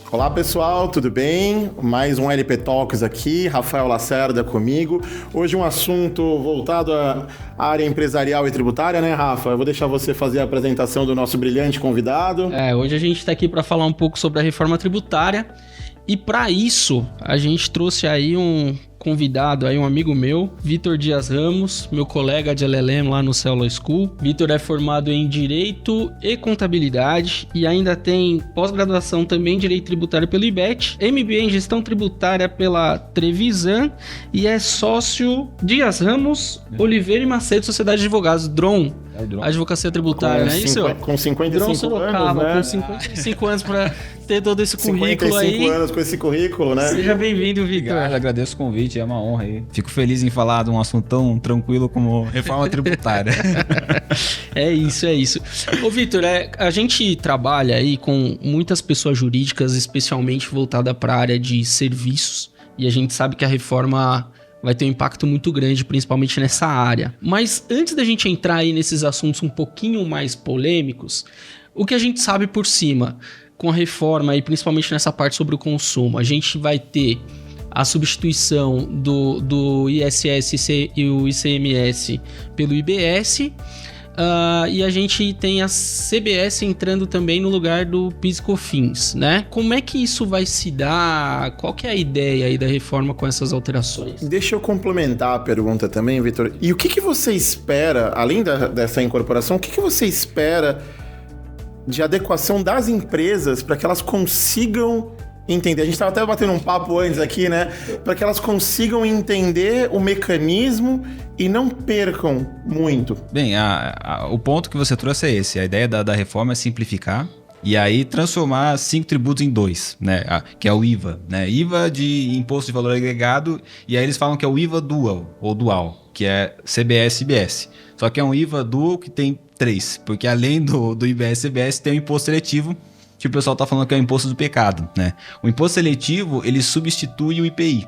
Olá pessoal, tudo bem? Mais um LP Talks aqui, Rafael Lacerda comigo. Hoje um assunto voltado à área empresarial e tributária, né, Rafa? Eu vou deixar você fazer a apresentação do nosso brilhante convidado. Hoje a gente está aqui para falar um pouco sobre a reforma tributária e para isso a gente trouxe aí um convidado, aí um amigo meu, Vitor Dias Ramos, meu colega de LLM lá no Cello School. Vitor é formado em Direito e Contabilidade e ainda tem pós-graduação também em Direito Tributário pelo IBET, MBA em Gestão Tributária pela Trevisan e é sócio Dias Ramos, Oliveira e Macedo, Sociedade de Advogados, DRON. Advocacia Tributária, não é isso? Com 55 anos, né? Com 55 anos para ter todo esse currículo aí. 55 anos com esse currículo, né? Seja bem-vindo, Vitor. Obrigado, agradeço o convite, é uma honra aí. Fico feliz em falar de um assunto tão tranquilo como reforma tributária. É isso. Ô, Vitor, a gente trabalha aí com muitas pessoas jurídicas, especialmente voltada para a área de serviços, e a gente sabe que a reforma vai ter um impacto muito grande, principalmente nessa área. Mas antes da gente entrar aí nesses assuntos um pouquinho mais polêmicos, o que a gente sabe por cima, com a reforma e principalmente nessa parte sobre o consumo, a gente vai ter a substituição do ISS e o ICMS pelo IBS, e a gente tem a CBS entrando também no lugar do PIS e COFINS, né? Como é que isso vai se dar? Qual que é a ideia aí da reforma com essas alterações? Deixa eu complementar a pergunta também, Vitor. E o que você espera, além dessa incorporação, o que você espera de adequação das empresas para que elas consigam entender? A gente estava até batendo um papo antes aqui, né? Para que elas consigam entender o mecanismo e não percam muito. Bem, o ponto que você trouxe é esse. A ideia da reforma é simplificar e aí transformar 5 tributos em 2, né? Que é o IVA, né? IVA de Imposto de Valor Agregado, e aí eles falam que é o IVA dual, ou dual, que é CBS e IBS. Só que é um IVA dual que tem 3, porque além do IBS e CBS tem o imposto seletivo, que o pessoal está falando que é o imposto do pecado, né? O imposto seletivo, ele substitui o IPI.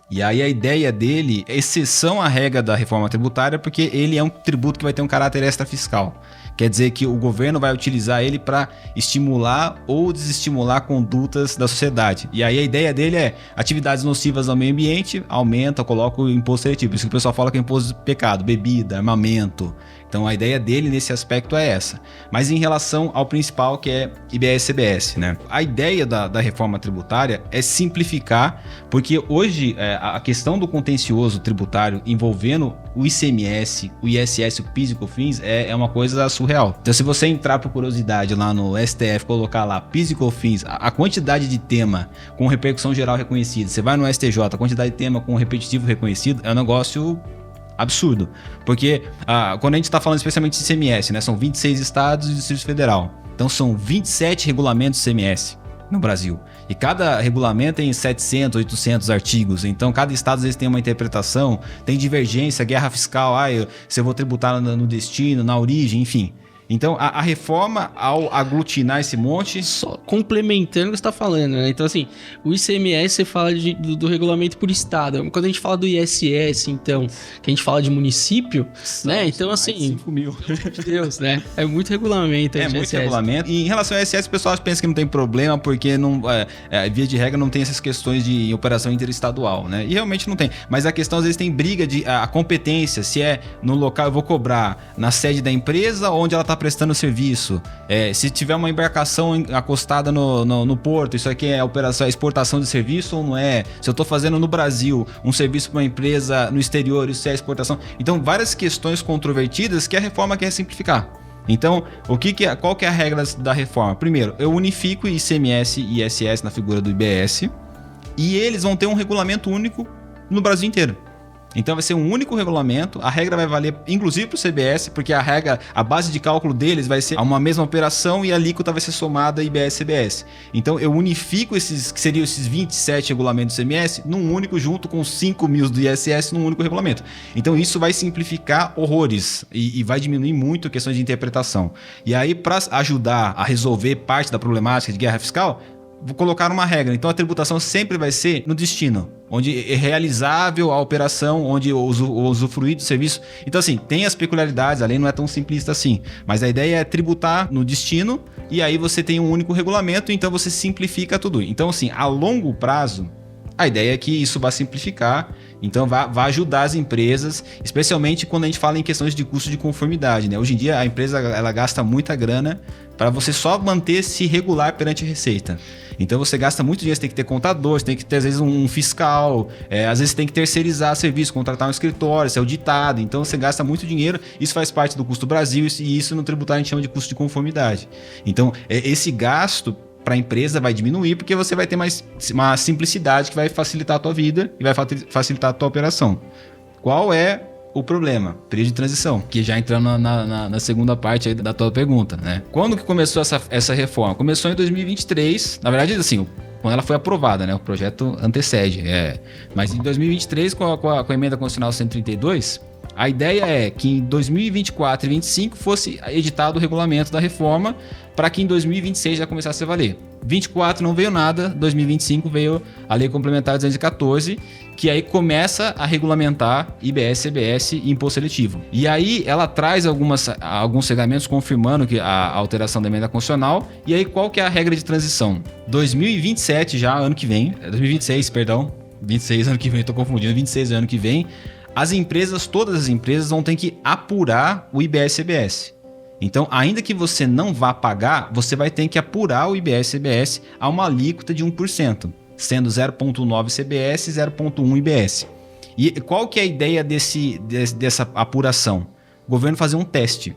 E aí a ideia dele é exceção à regra da reforma tributária, porque ele é um tributo que vai ter um caráter extrafiscal. Quer dizer que o governo vai utilizar ele para estimular ou desestimular condutas da sociedade. E aí a ideia dele é atividades nocivas ao meio ambiente, aumenta, coloca o imposto seletivo. Por isso que o pessoal fala que é imposto de pecado, bebida, armamento. Então a ideia dele nesse aspecto é essa. Mas em relação ao principal, que é IBS e CBS, né? A ideia da reforma tributária é simplificar, porque hoje a questão do contencioso tributário envolvendo o ICMS, o ISS, o PIS e o COFINS é uma coisa surreal. Então se você entrar por curiosidade lá no STF, colocar lá PIS e COFINS, a quantidade de tema com repercussão geral reconhecida, você vai no STJ, a quantidade de tema com repetitivo reconhecido é um negócio absurdo, porque quando a gente está falando especialmente de ICMS, né, são 26 estados e Distrito Federal, então são 27 regulamentos ICMS no Brasil, e cada regulamento tem 700, 800 artigos, então cada estado às vezes tem uma interpretação, tem divergência, guerra fiscal, se eu vou tributar no destino, na origem, enfim. Então, a reforma, ao aglutinar esse monte... Só complementando o que você está falando, né? Então, assim, o ICMS, você fala do regulamento por estado. Quando a gente fala do ISS, então, que a gente fala de município, né? Então, assim... 5 mil. Pelo amor de Deus, né? É muito regulamento. Muito regulamento. E em relação ao ISS, o pessoal pensa que não tem problema, porque, via de regra, não tem essas questões de operação interestadual, né? E realmente não tem. Mas a questão, às vezes, tem briga de a competência, se é no local, eu vou cobrar na sede da empresa, onde ela está prestando serviço, se tiver uma embarcação acostada no porto, isso aqui é operação, exportação de serviço ou não é? Se eu estou fazendo no Brasil um serviço para uma empresa no exterior, isso é exportação? Então, várias questões controvertidas que a reforma quer simplificar. Então, qual que é a regra da reforma? Primeiro, eu unifico ICMS e ISS na figura do IBS e eles vão ter um regulamento único no Brasil inteiro. Então vai ser um único regulamento, a regra vai valer inclusive para o CBS, porque a base de cálculo deles vai ser uma mesma operação e a alíquota vai ser somada IBS e CBS. Então eu unifico que seriam esses 27 regulamentos do CMS num único, junto com 5 mil do ISS num único regulamento. Então isso vai simplificar horrores e vai diminuir muito questões de interpretação. E aí, para ajudar a resolver parte da problemática de guerra fiscal, vou colocar uma regra. Então a tributação sempre vai ser no destino, onde é realizável a operação, onde o usufruir do serviço. Então assim, tem as peculiaridades, a lei não é tão simplista assim, mas a ideia é tributar no destino e aí você tem um único regulamento, então você simplifica tudo. Então, assim, a longo prazo, a ideia é que isso vai simplificar, então vai ajudar as empresas, especialmente quando a gente fala em questões de custo de conformidade, né? Hoje em dia a empresa ela gasta muita grana para você só manter-se regular perante a Receita. Então você gasta muito dinheiro, você tem que ter contador, você tem que ter às vezes um fiscal, às vezes você tem que terceirizar serviço, contratar um escritório, ser auditado, então você gasta muito dinheiro, isso faz parte do custo Brasil e isso no tributário a gente chama de custo de conformidade. Então esse gasto para a empresa vai diminuir porque você vai ter mais uma simplicidade que vai facilitar a tua vida e vai facilitar a tua operação. Qual é o problema? Período de transição, que já entrando na segunda parte aí da tua pergunta, né? Quando que começou essa reforma? Começou em 2023, na verdade, assim, quando ela foi aprovada, né? O projeto antecede, mas em 2023, com a emenda constitucional 132, a ideia é que em 2024 e 2025 fosse editado o regulamento da reforma para que em 2026 já começasse a valer. 24 não veio nada, 2025 veio a Lei Complementar 214, que aí começa a regulamentar IBS, CBS e imposto seletivo. E aí ela traz alguns regulamentos confirmando que a alteração da emenda constitucional. E aí qual que é a regra de transição? 2027 já, ano que vem, 2026, perdão, 26 ano que vem, tô confundindo, 26 ano que vem, todas as empresas vão ter que apurar o IBS-CBS. Então, ainda que você não vá pagar, você vai ter que apurar o IBS-CBS a uma alíquota de 1%, sendo 0,9 CBS e 0,1 IBS. E qual que é a ideia dessa apuração? O governo fazer um teste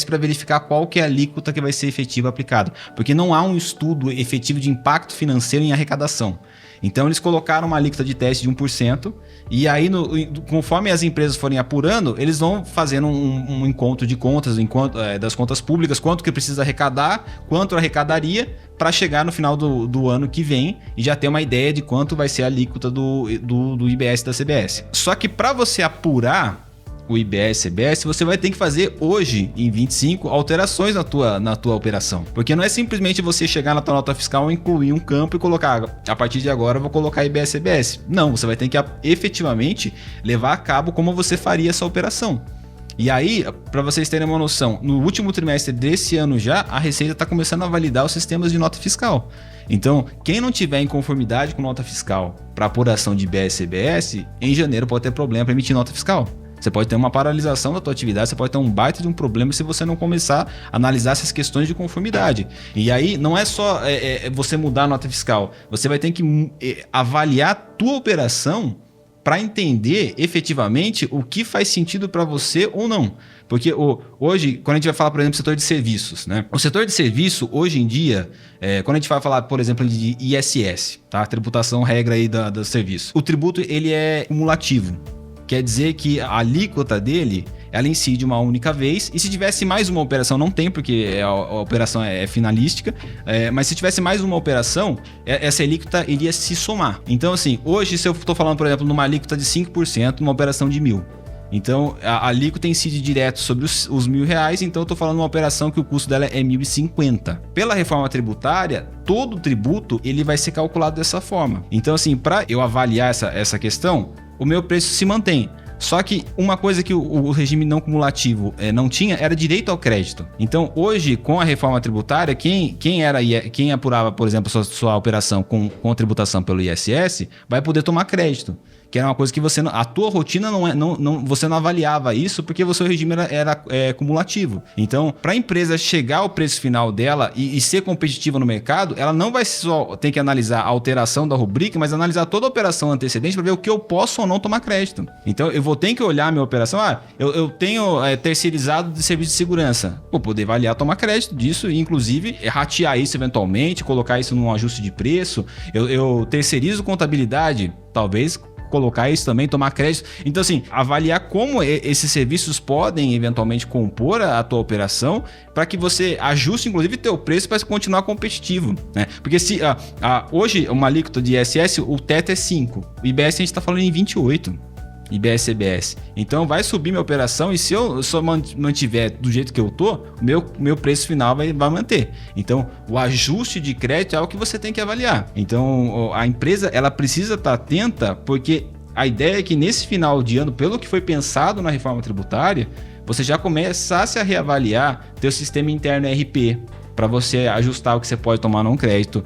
para verificar qual que é a alíquota que vai ser efetiva aplicada, porque não há um estudo efetivo de impacto financeiro em arrecadação. Então eles colocaram uma alíquota de teste de 1%, e aí conforme as empresas forem apurando, eles vão fazendo um encontro de contas, das contas públicas, quanto que precisa arrecadar, quanto arrecadaria, para chegar no final do ano que vem e já ter uma ideia de quanto vai ser a alíquota do IBS da CBS. Só que para você apurar o IBS-CBS, você vai ter que fazer hoje, em 25, alterações na tua operação. Porque não é simplesmente você chegar na tua nota fiscal, incluir um campo e colocar, a partir de agora eu vou colocar IBS-CBS. Não, você vai ter que efetivamente levar a cabo como você faria essa operação. E aí, para vocês terem uma noção, no último trimestre desse ano já, a Receita está começando a validar os sistemas de nota fiscal. Então, quem não tiver em conformidade com nota fiscal para apuração de IBS-CBS, em janeiro pode ter problema para emitir nota fiscal. Você pode ter uma paralisação da tua atividade, você pode ter um baita de um problema se você não começar a analisar essas questões de conformidade. E aí não é só você mudar a nota fiscal, você vai ter que avaliar a tua operação para entender efetivamente o que faz sentido para você ou não. Porque hoje, quando a gente vai falar, por exemplo, do setor de serviços, né? O setor de serviço, hoje em dia, quando a gente vai falar, por exemplo, de ISS, tá? Tributação regra aí do serviço. O tributo, ele é cumulativo. Quer dizer que a alíquota dele, ela incide uma única vez, e se tivesse mais uma operação, não tem, porque a operação é finalística, mas se tivesse mais uma operação, essa alíquota iria se somar. Então, assim, hoje, se eu estou falando, por exemplo, numa alíquota de 5%, numa operação de 1.000, então a alíquota incide direto sobre os R$1.000, então eu estou falando de uma operação que o custo dela é 1.050. Pela reforma tributária, todo tributo ele vai ser calculado dessa forma. Então, assim, para eu avaliar essa questão, o meu preço se mantém. Só que uma coisa que o regime não cumulativo não tinha era direito ao crédito. Então, hoje, com a reforma tributária, quem apurava, por exemplo, sua operação com tributação pelo ISS, vai poder tomar crédito. Que era uma coisa que a tua rotina você não avaliava isso porque o seu regime era cumulativo. Então, para a empresa chegar ao preço final dela e ser competitiva no mercado, ela não vai só ter que analisar a alteração da rubrica, mas analisar toda a operação antecedente para ver o que eu posso ou não tomar crédito. Então, eu vou ter que olhar a minha operação. Eu tenho terceirizado de serviço de segurança. Vou poder avaliar, tomar crédito disso e, inclusive, ratear isso eventualmente, colocar isso num ajuste de preço. Eu terceirizo contabilidade, talvez colocar isso também, tomar crédito. Então, assim, avaliar como esses serviços podem eventualmente compor a tua operação para que você ajuste, inclusive, teu preço para continuar competitivo, né? Porque se hoje, uma alíquota de ISS, o teto é 5. O IBS a gente está falando em 28. IBS-CBS. Então vai subir minha operação e se eu só mantiver do jeito que eu tô, meu preço final vai manter. Então o ajuste de crédito é algo que você tem que avaliar. Então a empresa ela precisa estar atenta, porque a ideia é que nesse final de ano, pelo que foi pensado na reforma tributária, você já começasse a reavaliar teu sistema interno ERP, para você ajustar o que você pode tomar num crédito,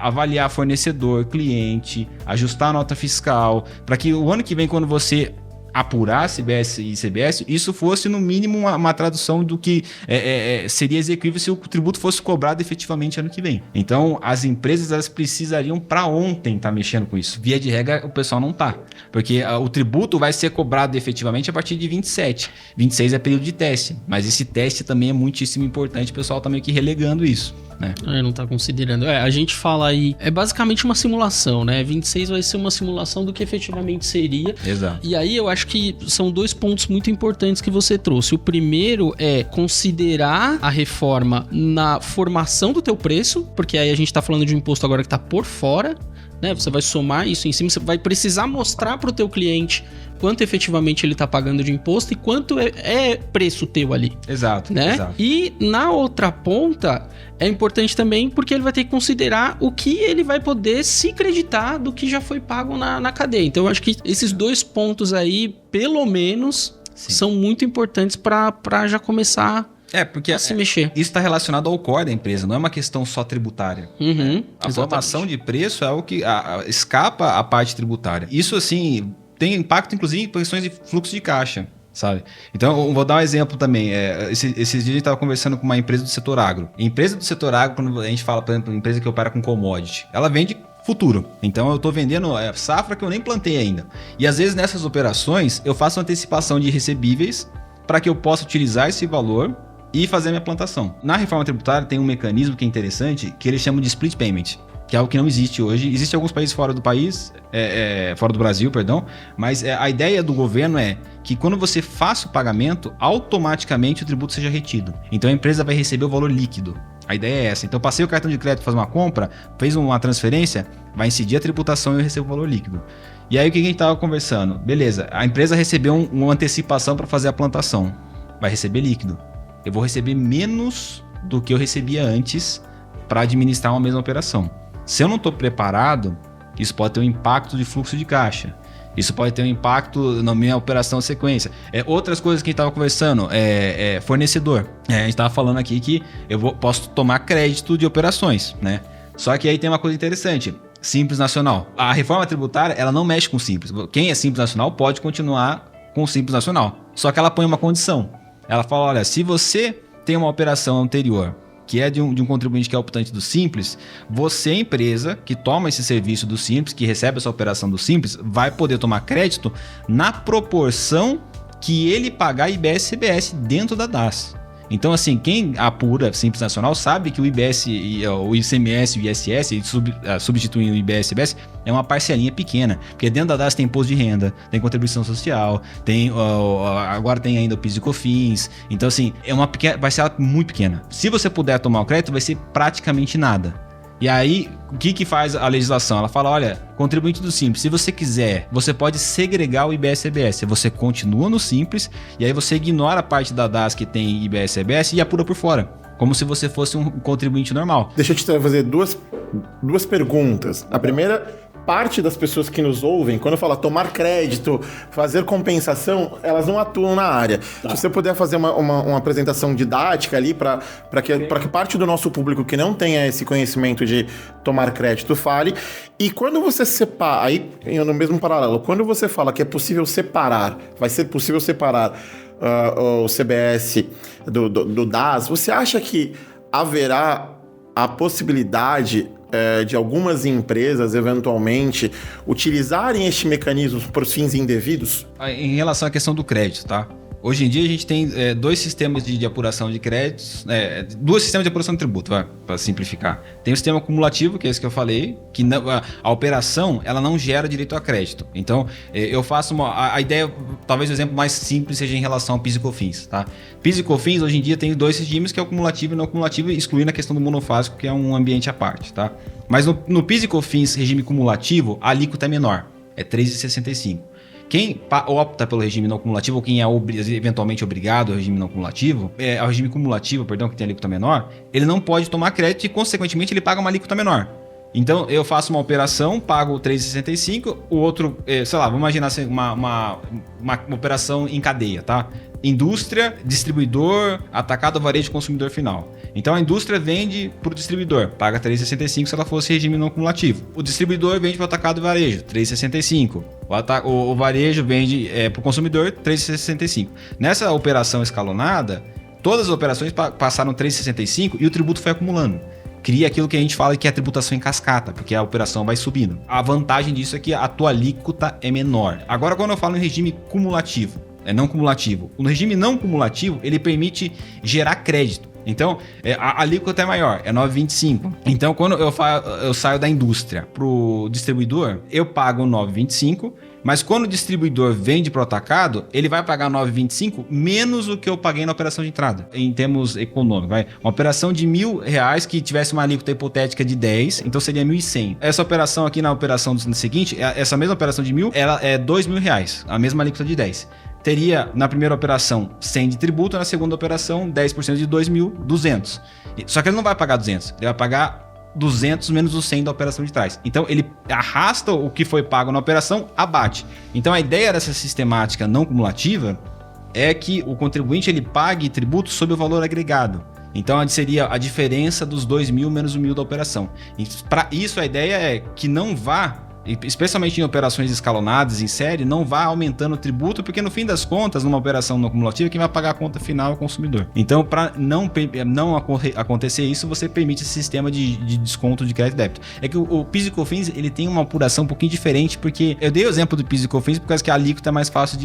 avaliar fornecedor, cliente, ajustar a nota fiscal, para que o ano que vem, quando você apurar CBS e CBS, isso fosse no mínimo uma tradução do que seria execuível se o tributo fosse cobrado efetivamente ano que vem. Então, as empresas elas precisariam para ontem estar mexendo com isso. Via de regra, o pessoal não tá, porque o tributo vai ser cobrado efetivamente a partir de 27. 26 é período de teste, mas esse teste também é muitíssimo importante, o pessoal tá meio que relegando isso, né? Não tá considerando. A gente fala aí, é basicamente uma simulação, né? 26 vai ser uma simulação do que efetivamente seria. Exato. E aí eu acho que são 2 pontos muito importantes que você trouxe. O primeiro é considerar a reforma na formação do teu preço, porque aí a gente tá falando de um imposto agora que tá por fora, né? Você vai somar isso em cima, você vai precisar mostrar para o teu cliente quanto efetivamente ele está pagando de imposto e quanto é preço teu ali. Exato, né? exato. E na outra ponta é importante também porque ele vai ter que considerar o que ele vai poder se creditar do que já foi pago na cadeia. Então eu acho que esses 2 pontos aí, pelo menos, são muito importantes para já começar porque a se mexer. Isso está relacionado ao core da empresa, não é uma questão só tributária. A formação de preço é o que escapa à parte tributária. Isso, assim, tem impacto, inclusive, em questões de fluxo de caixa, sabe? Então, eu vou dar um exemplo também. Esses dias a gente estava conversando com uma empresa do setor agro. Empresa do setor agro, quando a gente fala, por exemplo, empresa que opera com commodity, ela vende futuro. Então, eu estou vendendo safra que eu nem plantei ainda. E, às vezes, nessas operações, eu faço antecipação de recebíveis para que eu possa utilizar esse valor e fazer a minha plantação. Na reforma tributária tem um mecanismo que é interessante, que eles chamam de split payment, que é algo que não existe hoje. Existe em alguns países fora do país, fora do Brasil, perdão, mas a ideia do governo é que quando você faça o pagamento, automaticamente o tributo seja retido. Então a empresa vai receber o valor líquido. A ideia é essa. Então passei o cartão de crédito para fazer uma compra, fez uma transferência, vai incidir a tributação e eu recebo o valor líquido. E aí o que a gente estava conversando? Beleza, a empresa recebeu uma antecipação para fazer a plantação, vai receber líquido. Eu vou receber menos do que eu recebia antes para administrar uma mesma operação. Se eu não estou preparado, isso pode ter um impacto de fluxo de caixa. Isso pode ter um impacto na minha operação sequência. Outras coisas que a gente estava conversando, fornecedor. A gente estava falando aqui que posso tomar crédito de operações, né? Só que aí tem uma coisa interessante. Simples Nacional. A reforma tributária, ela não mexe com Simples. Quem é Simples Nacional pode continuar com o Simples Nacional. Só que ela põe uma condição. Ela fala, olha, se você tem uma operação anterior que é de um contribuinte que é optante do Simples, você, empresa que toma esse serviço do Simples, que recebe essa operação do Simples, vai poder tomar crédito na proporção que ele pagar IBS e CBS dentro da DAS. Então, assim, quem apura Simples Nacional sabe que o IBS, o ICMS e o ISS, substituindo o IBS e CBS, é uma parcelinha pequena. Porque dentro da DAS tem imposto de renda, tem contribuição social, agora tem ainda o PIS e COFINS. Então, assim, é uma parcela muito pequena. Se você puder tomar o crédito, vai ser praticamente nada. E aí, o que faz a legislação? Ela fala, olha, contribuinte do Simples, se você quiser, você pode segregar o IBS e CBS. Você continua no Simples e aí você ignora a parte da DAS que tem IBS e CBS e apura por fora, como se você fosse um contribuinte normal. Deixa eu te fazer duas perguntas. A primeira, parte das pessoas que nos ouvem, quando fala tomar crédito, fazer compensação, elas não atuam na área. Tá. Se você puder fazer uma apresentação didática ali para que parte do nosso público que não tenha esse conhecimento de tomar crédito fale. E quando você separa, aí no mesmo paralelo, quando você fala que é possível separar, vai ser possível separar o CBS do DAS, você acha que haverá a possibilidade de algumas empresas, eventualmente, utilizarem este mecanismo por fins indevidos? Em relação à questão do crédito, tá? Hoje em dia a gente tem 2 sistemas de apuração de créditos, 2 sistemas de apuração de tributo, para simplificar. Tem o sistema acumulativo, que é esse que eu falei, que a operação ela não gera direito a crédito. Então, eu faço a ideia, talvez o exemplo mais simples seja em relação ao PIS e COFINS, tá? PIS e COFINS, hoje em dia, tem 2 regimes, que é o acumulativo e não acumulativo, excluindo a questão do monofásico, que é um ambiente à parte, tá? Mas no PIS e COFINS, regime cumulativo, a alíquota é menor, é 3,65. Quem opta pelo regime não cumulativo, ou quem é eventualmente obrigado ao regime não cumulativo, ao regime cumulativo, perdão, que tem alíquota menor, ele não pode tomar crédito e, consequentemente, ele paga uma alíquota menor. Então, eu faço uma operação, pago 3,65, o outro, sei lá, vamos imaginar uma operação em cadeia, tá? indústria, distribuidor, atacado, varejo, consumidor final. Então a indústria vende para o distribuidor, paga 3,65 se ela fosse regime não cumulativo. O distribuidor vende para o atacado e varejo, 3,65. O varejo vende para o consumidor, 3,65. Nessa operação escalonada, todas as operações passaram 3,65 e o tributo foi acumulando. Cria aquilo que a gente fala que é a tributação em cascata, porque a operação vai subindo. A vantagem disso é que a tua alíquota é menor. Agora, quando eu falo em regime cumulativo, não cumulativo. O regime não cumulativo, ele permite gerar crédito. Então, a alíquota é maior, é 9,25. Então, quando eu saio da indústria para o distribuidor, eu pago 9,25, mas quando o distribuidor vende para o atacado, ele vai pagar 9,25 menos o que eu paguei na operação de entrada, em termos econômicos. Uma operação de R$1.000 que tivesse uma alíquota hipotética de 10, então seria 1.100. Essa operação aqui na operação seguinte, essa mesma operação de 1.000, ela é R$2.000, a mesma alíquota de 10. Teria na primeira operação 100 de tributo, na segunda operação 10% de 2.200. Só que ele não vai pagar 200, ele vai pagar 200 menos os 100 da operação de trás. Então ele arrasta o que foi pago na operação, abate. Então a ideia dessa sistemática não cumulativa é que o contribuinte ele pague tributo sobre o valor agregado. Então seria a diferença dos 2.000 menos o 1.000 da operação. Para isso a ideia é que não vá, especialmente em operações escalonadas em série, não vá aumentando o tributo, porque no fim das contas, numa operação não cumulativa, quem vai pagar a conta final é o consumidor. Então, para não acontecer isso, você permite esse sistema de desconto de crédito e débito. É que o PIS e COFINS, ele tem uma apuração um pouquinho diferente, porque eu dei o exemplo do PIS e COFINS por causa que a alíquota é mais fácil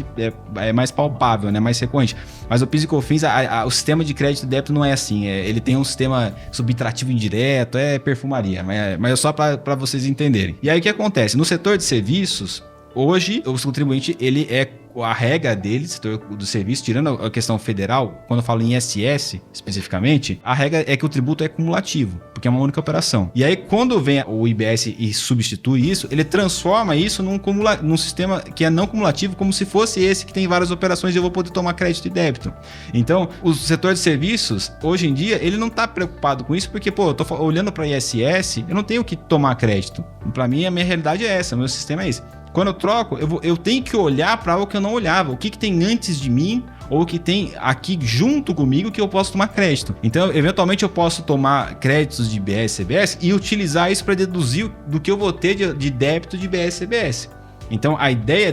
é mais palpável, né, mais frequente. Mas o PIS e COFINS, o sistema de crédito e débito não é assim. Ele tem um sistema subtrativo indireto, é perfumaria, mas é só para vocês entenderem. E aí o que acontece? No setor de serviços, hoje o contribuinte, ele a regra dele, setor do serviço, tirando a questão federal, quando eu falo em ISS especificamente, a regra é que o tributo é cumulativo, porque é uma única operação. E aí quando vem o IBS e substitui isso, ele transforma isso num sistema que é não cumulativo, como se fosse esse que tem várias operações e eu vou poder tomar crédito e débito. Então, o setor de serviços, hoje em dia, ele não está preocupado com isso, porque, eu tô olhando para ISS, eu não tenho que tomar crédito. Para mim, a minha realidade é essa, o meu sistema é esse. Quando eu troco, eu tenho que olhar para algo que eu não olhava. O que tem antes de mim ou o que tem aqui junto comigo que eu posso tomar crédito. Então, eventualmente, eu posso tomar créditos de IBS e CBS e utilizar isso para deduzir do que eu vou ter de débito de IBS e CBS. Então, a ideia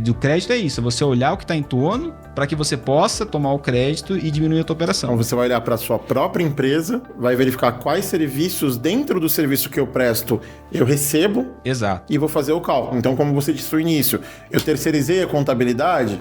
do crédito é isso. É você olhar o que está em torno para que você possa tomar o crédito e diminuir a tua operação. Então, você vai olhar para a sua própria empresa, vai verificar quais serviços dentro do serviço que eu presto eu recebo. Exato. E vou fazer o cálculo. Então, como você disse no início, eu terceirizei a contabilidade,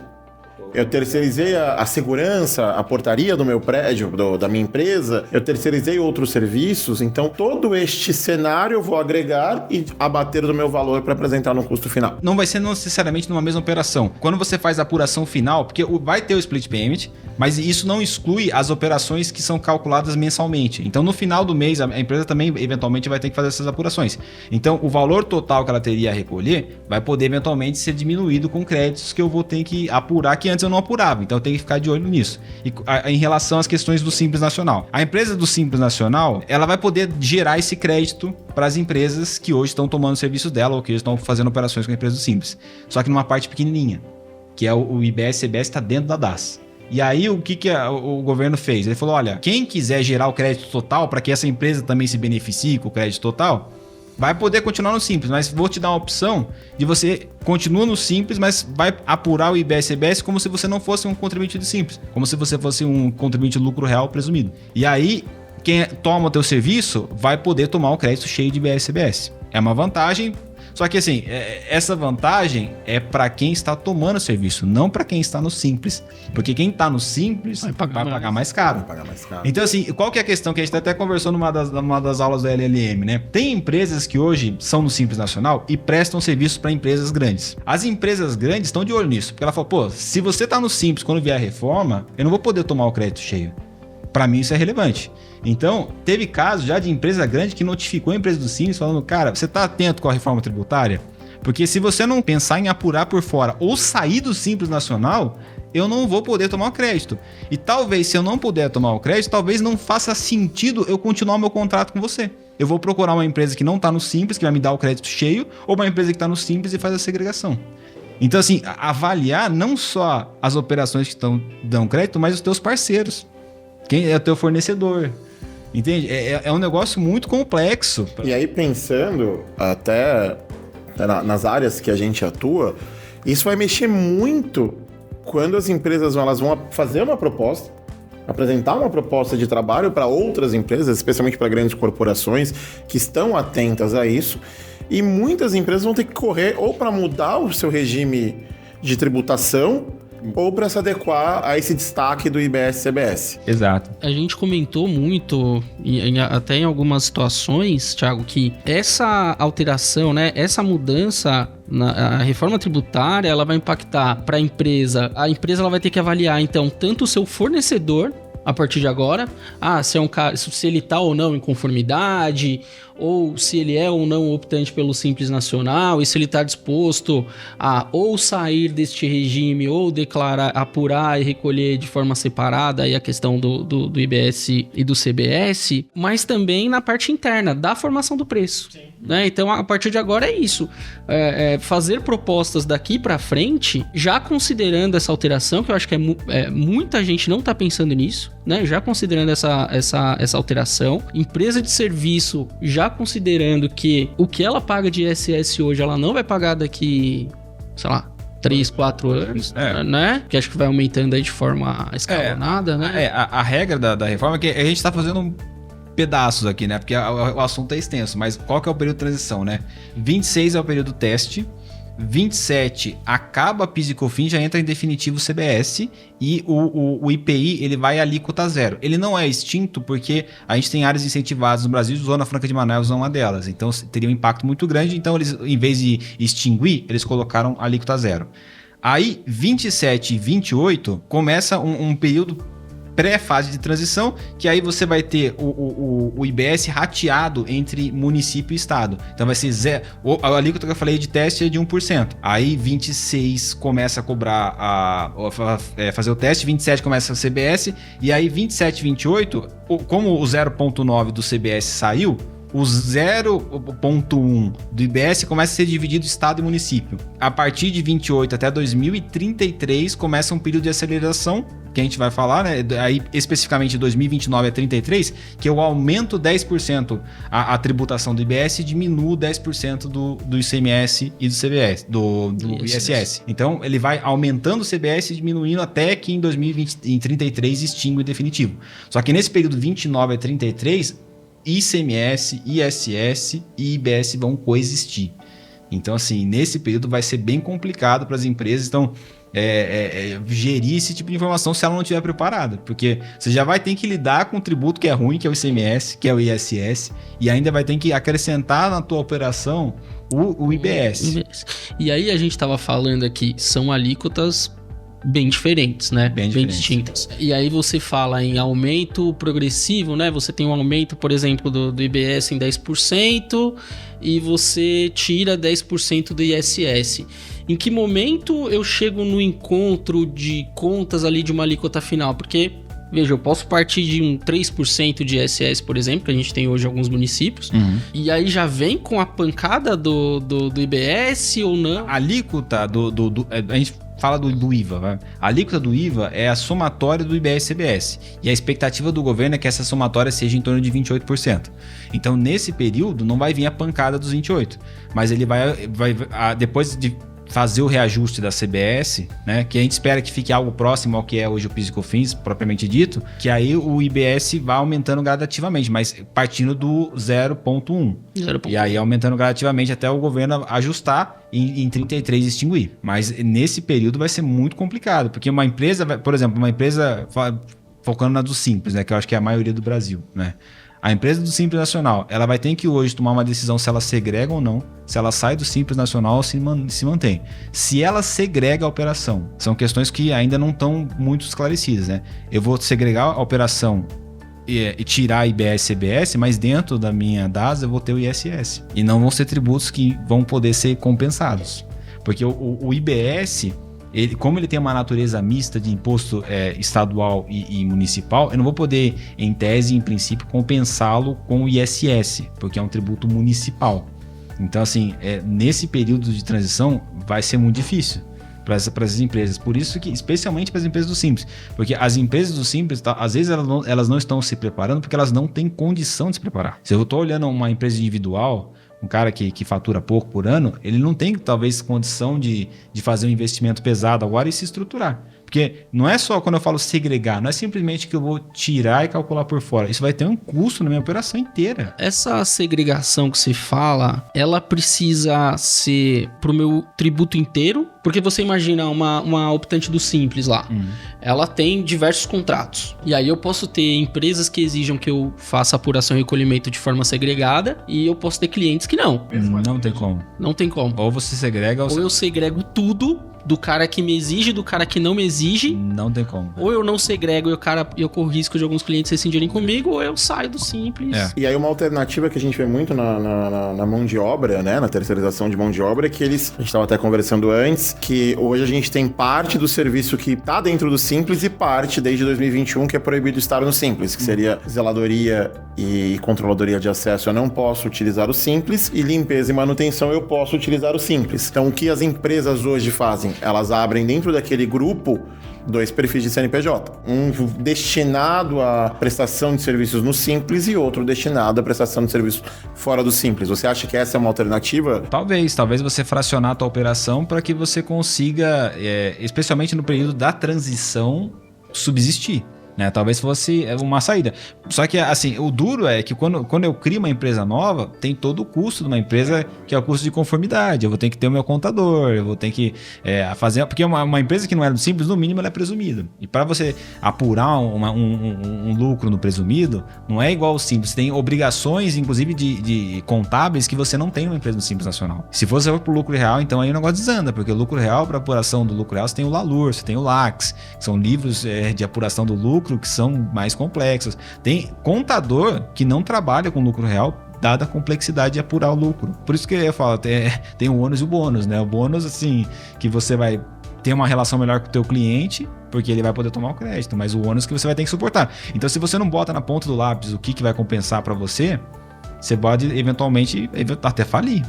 eu terceirizei a segurança, a portaria do meu prédio, da minha empresa, eu terceirizei outros serviços, então todo este cenário eu vou agregar e abater do meu valor para apresentar no custo final. Não vai ser necessariamente numa mesma operação. Quando você faz a apuração final, porque vai ter o split payment, mas isso não exclui as operações que são calculadas mensalmente. Então, no final do mês, a empresa também eventualmente vai ter que fazer essas apurações. Então, o valor total que ela teria a recolher vai poder eventualmente ser diminuído com créditos que eu vou ter que apurar, que antes eu não apurava. Então, eu tenho que ficar de olho nisso. E em relação às questões do Simples Nacional. A empresa do Simples Nacional, ela vai poder gerar esse crédito para as empresas que hoje estão tomando serviços dela ou que estão fazendo operações com a empresa do Simples. Só que numa parte pequenininha, que é o IBS e CBS está dentro da DAS. E aí, o que o governo fez? Ele falou, olha, quem quiser gerar o crédito total para que essa empresa também se beneficie com o crédito total, vai poder continuar no Simples, mas vou te dar uma opção de você continua no Simples, mas vai apurar o IBS e CBS como se você não fosse um contribuinte do Simples, como se você fosse um contribuinte de lucro real presumido. E aí, quem toma o teu serviço vai poder tomar o crédito cheio de IBS e CBS. É uma vantagem. Só que assim, essa vantagem é para quem está tomando o serviço, não para quem está no Simples. Porque quem está no Simples vai pagar mais caro. Vai pagar mais caro. Então assim, qual que é a questão que a gente até conversou numa das aulas da LLM, né? Tem empresas que hoje são no Simples Nacional e prestam serviços para empresas grandes. As empresas grandes estão de olho nisso, porque ela fala, se você está no Simples quando vier a reforma, eu não vou poder tomar o crédito cheio. Para mim isso é relevante. Então, teve casos já de empresa grande que notificou a empresa do Simples falando, cara, você está atento com a reforma tributária? Porque se você não pensar em apurar por fora ou sair do Simples Nacional, eu não vou poder tomar o crédito. E talvez, se eu não puder tomar o crédito, talvez não faça sentido eu continuar o meu contrato com você. Eu vou procurar uma empresa que não está no Simples, que vai me dar o crédito cheio, ou uma empresa que está no Simples e faz a segregação. Então, assim, avaliar não só as operações que dão crédito, mas os teus parceiros. Quem é o teu fornecedor? Entende? É um negócio muito complexo. E aí, pensando até nas áreas que a gente atua, isso vai mexer muito quando as empresas elas vão fazer uma proposta, apresentar uma proposta de trabalho para outras empresas, especialmente para grandes corporações que estão atentas a isso, e muitas empresas vão ter que correr ou para mudar o seu regime de tributação ou para se adequar a esse destaque do IBS-CBS. Exato. A gente comentou muito, até em algumas situações, Thiago, que essa alteração, né, essa mudança a reforma tributária, ela vai impactar para a empresa ela vai ter que avaliar, então, tanto o seu fornecedor, a partir de agora, se ele está ou não em conformidade, ou se ele é ou não optante pelo Simples Nacional, e se ele está disposto a ou sair deste regime, ou declarar, apurar e recolher de forma separada aí a questão do IBS e do CBS, mas também na parte interna da formação do preço. Né? Então, a partir de agora é isso. Fazer propostas daqui para frente, já considerando essa alteração, que eu acho que muita gente não está pensando nisso, né? Já considerando essa alteração. Empresa de serviço já considerando que o que ela paga de ISS hoje, ela não vai pagar daqui, sei lá, 3, 4 anos, né? Que acho que vai aumentando aí de forma escalonada, né? A regra da reforma é que a gente está fazendo pedaços aqui, né? Porque o assunto é extenso, mas qual que é o período de transição, né? 26 é o período teste, 27 acaba a PIS e COFINS, já entra em definitivo o CBS e o IPI ele vai à alíquota zero. Ele não é extinto porque a gente tem áreas incentivadas no Brasil, Zona Franca de Manaus é uma delas, então teria um impacto muito grande, então eles, em vez de extinguir, eles colocaram a alíquota zero. Aí 27 e 28 começa um período pré-fase de transição, que aí você vai ter o IBS rateado entre município e estado. Então vai ser zero. A alíquota que eu falei de teste é de 1%. Aí 26 começa a cobrar fazer o teste, 27 começa a CBS, e aí 27 e 28, como o 0,9 do CBS saiu, o 0,1 do IBS começa a ser dividido estado e município. A partir de 28 até 2033 começa um período de aceleração, que a gente vai falar, né? Aí especificamente de 2029 a 33, que eu aumento 10% a tributação do IBS e diminuo 10% do ICMS e do CBS, do ISS. Então ele vai aumentando o CBS e diminuindo até que em 2033 extingue o definitivo. Só que nesse período 29 a 33, ICMS, ISS e IBS vão coexistir. Então, assim, nesse período vai ser bem complicado para as empresas. Então, gerir esse tipo de informação se ela não estiver preparada. Porque você já vai ter que lidar com um tributo que é ruim, que é o ICMS, que é o ISS, e ainda vai ter que acrescentar na tua operação o IBS. E aí a gente estava falando aqui, são alíquotas bem diferentes, né? Bem distintas. E aí você fala em aumento progressivo, né? Você tem um aumento, por exemplo, do IBS em 10% e você tira 10% do ISS. Em que momento eu chego no encontro de contas ali de uma alíquota final? Porque, veja, eu posso partir de um 3% de ISS, por exemplo, que a gente tem hoje em alguns municípios, e aí já vem com a pancada do IBS ou não? A alíquota a gente fala do IVA, vai. A alíquota do IVA é a somatória do IBS e CBS. E a expectativa do governo é que essa somatória seja em torno de 28%. Então, nesse período, não vai vir a pancada dos 28%. Mas ele vai depois de fazer o reajuste da CBS, né, que a gente espera que fique algo próximo ao que é hoje o PIS e COFINS, propriamente dito, que aí o IBS vai aumentando gradativamente, mas partindo do 0,1. E aí aumentando gradativamente até o governo ajustar em 33 extinguir. Mas nesse período vai ser muito complicado, porque uma empresa, por exemplo, focando na do Simples, né, que eu acho que é a maioria do Brasil, né? A empresa do Simples Nacional, ela vai ter que hoje tomar uma decisão se ela segrega ou não, se ela sai do Simples Nacional ou se mantém. Se ela segrega a operação, são questões que ainda não estão muito esclarecidas, né? Eu vou segregar a operação e tirar IBS e CBS, mas dentro da minha DAS eu vou ter o ISS. E não vão ser tributos que vão poder ser compensados. Porque o IBS... como ele tem uma natureza mista de imposto estadual e municipal, eu não vou poder, em tese, em princípio, compensá-lo com o ISS, porque é um tributo municipal. Então, assim, nesse período de transição vai ser muito difícil. para essas empresas. Por isso que, especialmente para as empresas do Simples, porque as empresas do Simples, às vezes elas não estão se preparando porque elas não têm condição de se preparar. Se eu estou olhando uma empresa individual, um cara que fatura pouco por ano, ele não tem talvez condição de fazer um investimento pesado agora e se estruturar. Porque não é só quando eu falo segregar, não é simplesmente que eu vou tirar e calcular por fora. Isso vai ter um custo na minha operação inteira. Essa segregação que você fala, ela precisa ser pro meu tributo inteiro? Porque você imagina uma optante do Simples lá. Ela tem diversos contratos. E aí eu posso ter empresas que exijam que eu faça apuração e recolhimento de forma segregada e eu posso ter clientes que não. Não tem como. Não tem como. Ou você segrega ou eu segrego tudo do cara que me exige, do cara que não me exige. Não tem como. Ou eu não segrego e eu corro risco de alguns clientes rescindirem comigo, ou eu saio do Simples. E aí uma alternativa que a gente vê muito na mão de obra, né? Na terceirização de mão de obra, é que a gente estava até conversando antes, que hoje a gente tem parte do serviço que está dentro do Simples e parte, desde 2021, que é proibido estar no Simples, que seria zeladoria e controladoria de acesso. Eu não posso utilizar o Simples, e limpeza e manutenção eu posso utilizar o Simples. Então, o que as empresas hoje fazem? Elas abrem dentro daquele grupo 2 perfis de CNPJ. Um destinado à prestação de serviços no Simples e outro destinado à prestação de serviços fora do Simples. Você acha que essa é uma alternativa? Talvez você fracionar a tua operação para que você consiga, especialmente no período da transição, subsistir. Né? Talvez fosse uma saída. Só que, assim, o duro é que quando eu crio uma empresa nova, tem todo o custo de uma empresa, que é o custo de conformidade. Eu vou ter que ter o meu contador, eu vou ter que fazer... Porque uma empresa que não é do Simples, no mínimo, ela é presumida. E para você apurar um lucro no presumido, não é igual ao Simples. Você tem obrigações, inclusive, de contábeis que você não tem numa empresa do Simples Nacional. Se você for pro lucro real, então aí o negócio desanda, porque o lucro real, para apuração do lucro real, você tem o LALUR, você tem o LAX, que são livros de apuração do lucro que são mais complexos. Tem contador que não trabalha com lucro real, dada a complexidade de apurar o lucro. Por isso que eu falo, tem o ônus e o bônus, né? O bônus, assim, que você vai ter uma relação melhor com o teu cliente, porque ele vai poder tomar o crédito, mas o ônus que você vai ter que suportar. Então, se você não bota na ponta do lápis o que vai compensar para você, você pode, eventualmente, até falir.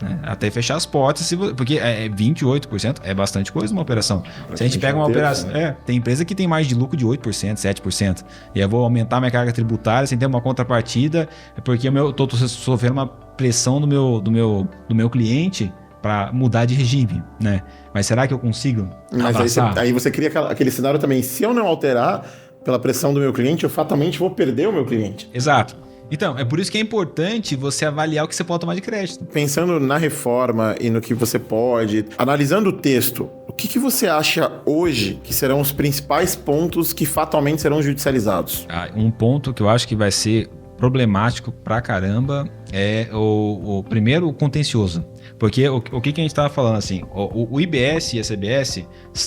Né? Até fechar as portas, porque 28% é bastante coisa numa operação. Se a gente pega uma operação... tem empresa que tem mais de lucro de 8%, 7%. E eu vou aumentar minha carga tributária sem ter uma contrapartida, porque eu estou sofrendo uma pressão do meu cliente para mudar de regime, né? Mas será que eu consigo abraçar? Mas aí você cria aquele cenário também. Se eu não alterar pela pressão do meu cliente, eu fatalmente vou perder o meu cliente. Exato. Então, é por isso que é importante você avaliar o que você pode tomar de crédito. Pensando na reforma e no que você pode, analisando o texto, o que você acha hoje que serão os principais pontos que fatalmente serão judicializados? Um ponto que eu acho que vai ser problemático pra caramba é o primeiro, o contencioso. Porque o que a gente estava falando assim, o IBS e a CBS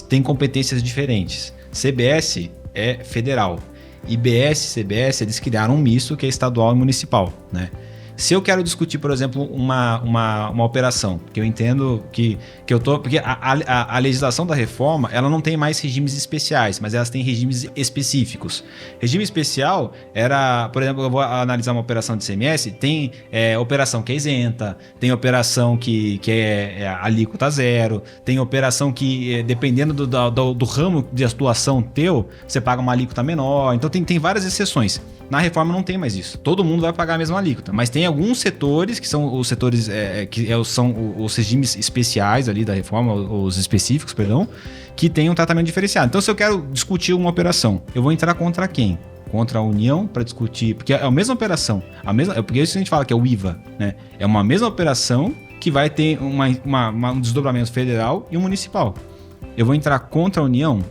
têm competências diferentes. CBS é federal. IBS e CBS, eles criaram um misto que é estadual e municipal, né? Se eu quero discutir, por exemplo, uma operação, que eu entendo que eu tô... Porque a legislação da reforma, ela não tem mais regimes especiais, mas elas têm regimes específicos. Regime especial era... Por exemplo, eu vou analisar uma operação de ICMS, tem operação que é isenta, tem operação que é alíquota zero, tem operação que, dependendo do ramo de atuação teu, você paga uma alíquota menor. Então, tem várias exceções. Na reforma não tem mais isso. Todo mundo vai pagar a mesma alíquota. Mas tem alguns setores, que são os setores são os regimes especiais ali da reforma, os específicos, perdão, que tem um tratamento diferenciado. Então, se eu quero discutir uma operação, eu vou entrar contra quem? Contra a União para discutir, porque é a mesma operação, porque isso a gente fala que é o IVA, né? É uma mesma operação que vai ter um desdobramento federal e um municipal. Eu vou entrar contra a União,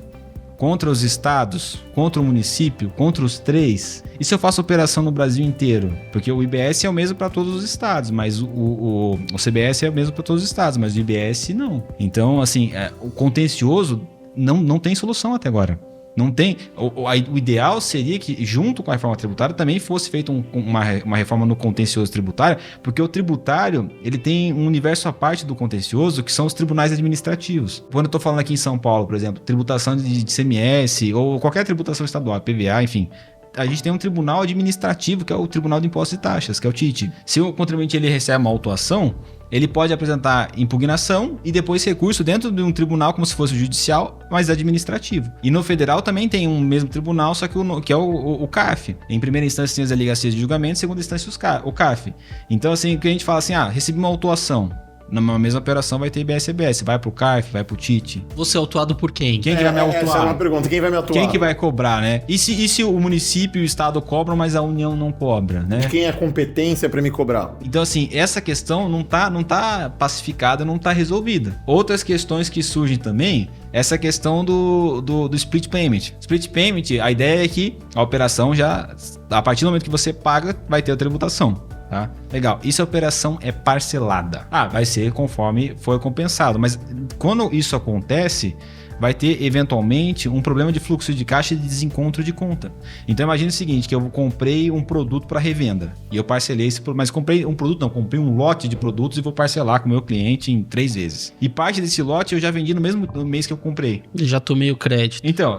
contra os estados, contra o município, contra os 3. E se eu faço operação no Brasil inteiro? Porque o IBS é o mesmo para todos os estados, mas o CBS é o mesmo para todos os estados, mas o IBS não. Então, assim, o contencioso não tem solução até agora. Não tem. O ideal seria que, junto com a reforma tributária, também fosse feita uma reforma no contencioso tributário, porque o tributário ele tem um universo à parte do contencioso, que são os tribunais administrativos. Quando eu estou falando aqui em São Paulo, por exemplo, tributação de CMS ou qualquer tributação estadual, PVA, enfim, a gente tem um tribunal administrativo, que é o Tribunal de Impostos e Taxas, que é o TIT. Se o contribuinte ele recebe uma autuação, ele pode apresentar impugnação e depois recurso dentro de um tribunal como se fosse o judicial, mas administrativo. E no federal também tem um mesmo tribunal, só que é o CAF. Em primeira instância tem as delegacias de julgamento, em segunda instância o CAF. Então, assim, que a gente fala assim, recebi uma autuação. Na mesma operação vai ter IBS-CBS, vai pro CARF, vai pro TIT. Você é autuado por quem? Quem que vai me autuar? Essa é uma pergunta, quem vai me atuar? Quem que vai cobrar, né? E se o município e o estado cobram, mas a União não cobra, né? Quem é a competência para me cobrar? Então, assim, essa questão não tá pacificada, não tá resolvida. Outras questões que surgem também, essa questão do split payment. Split payment, a ideia é que a operação já, a partir do momento que você paga, vai ter a tributação. Tá? Legal. E se a operação é parcelada? Vai ser conforme foi compensado. Mas quando isso acontece, vai ter eventualmente um problema de fluxo de caixa e de desencontro de conta. Então imagine o seguinte, que eu comprei um produto para revenda e eu parcelei esse produto, mas comprei um produto, não, comprei um lote de produtos e vou parcelar com o meu cliente em 3 vezes. E parte desse lote eu já vendi no mesmo mês que eu comprei. Já tomei o crédito. Então,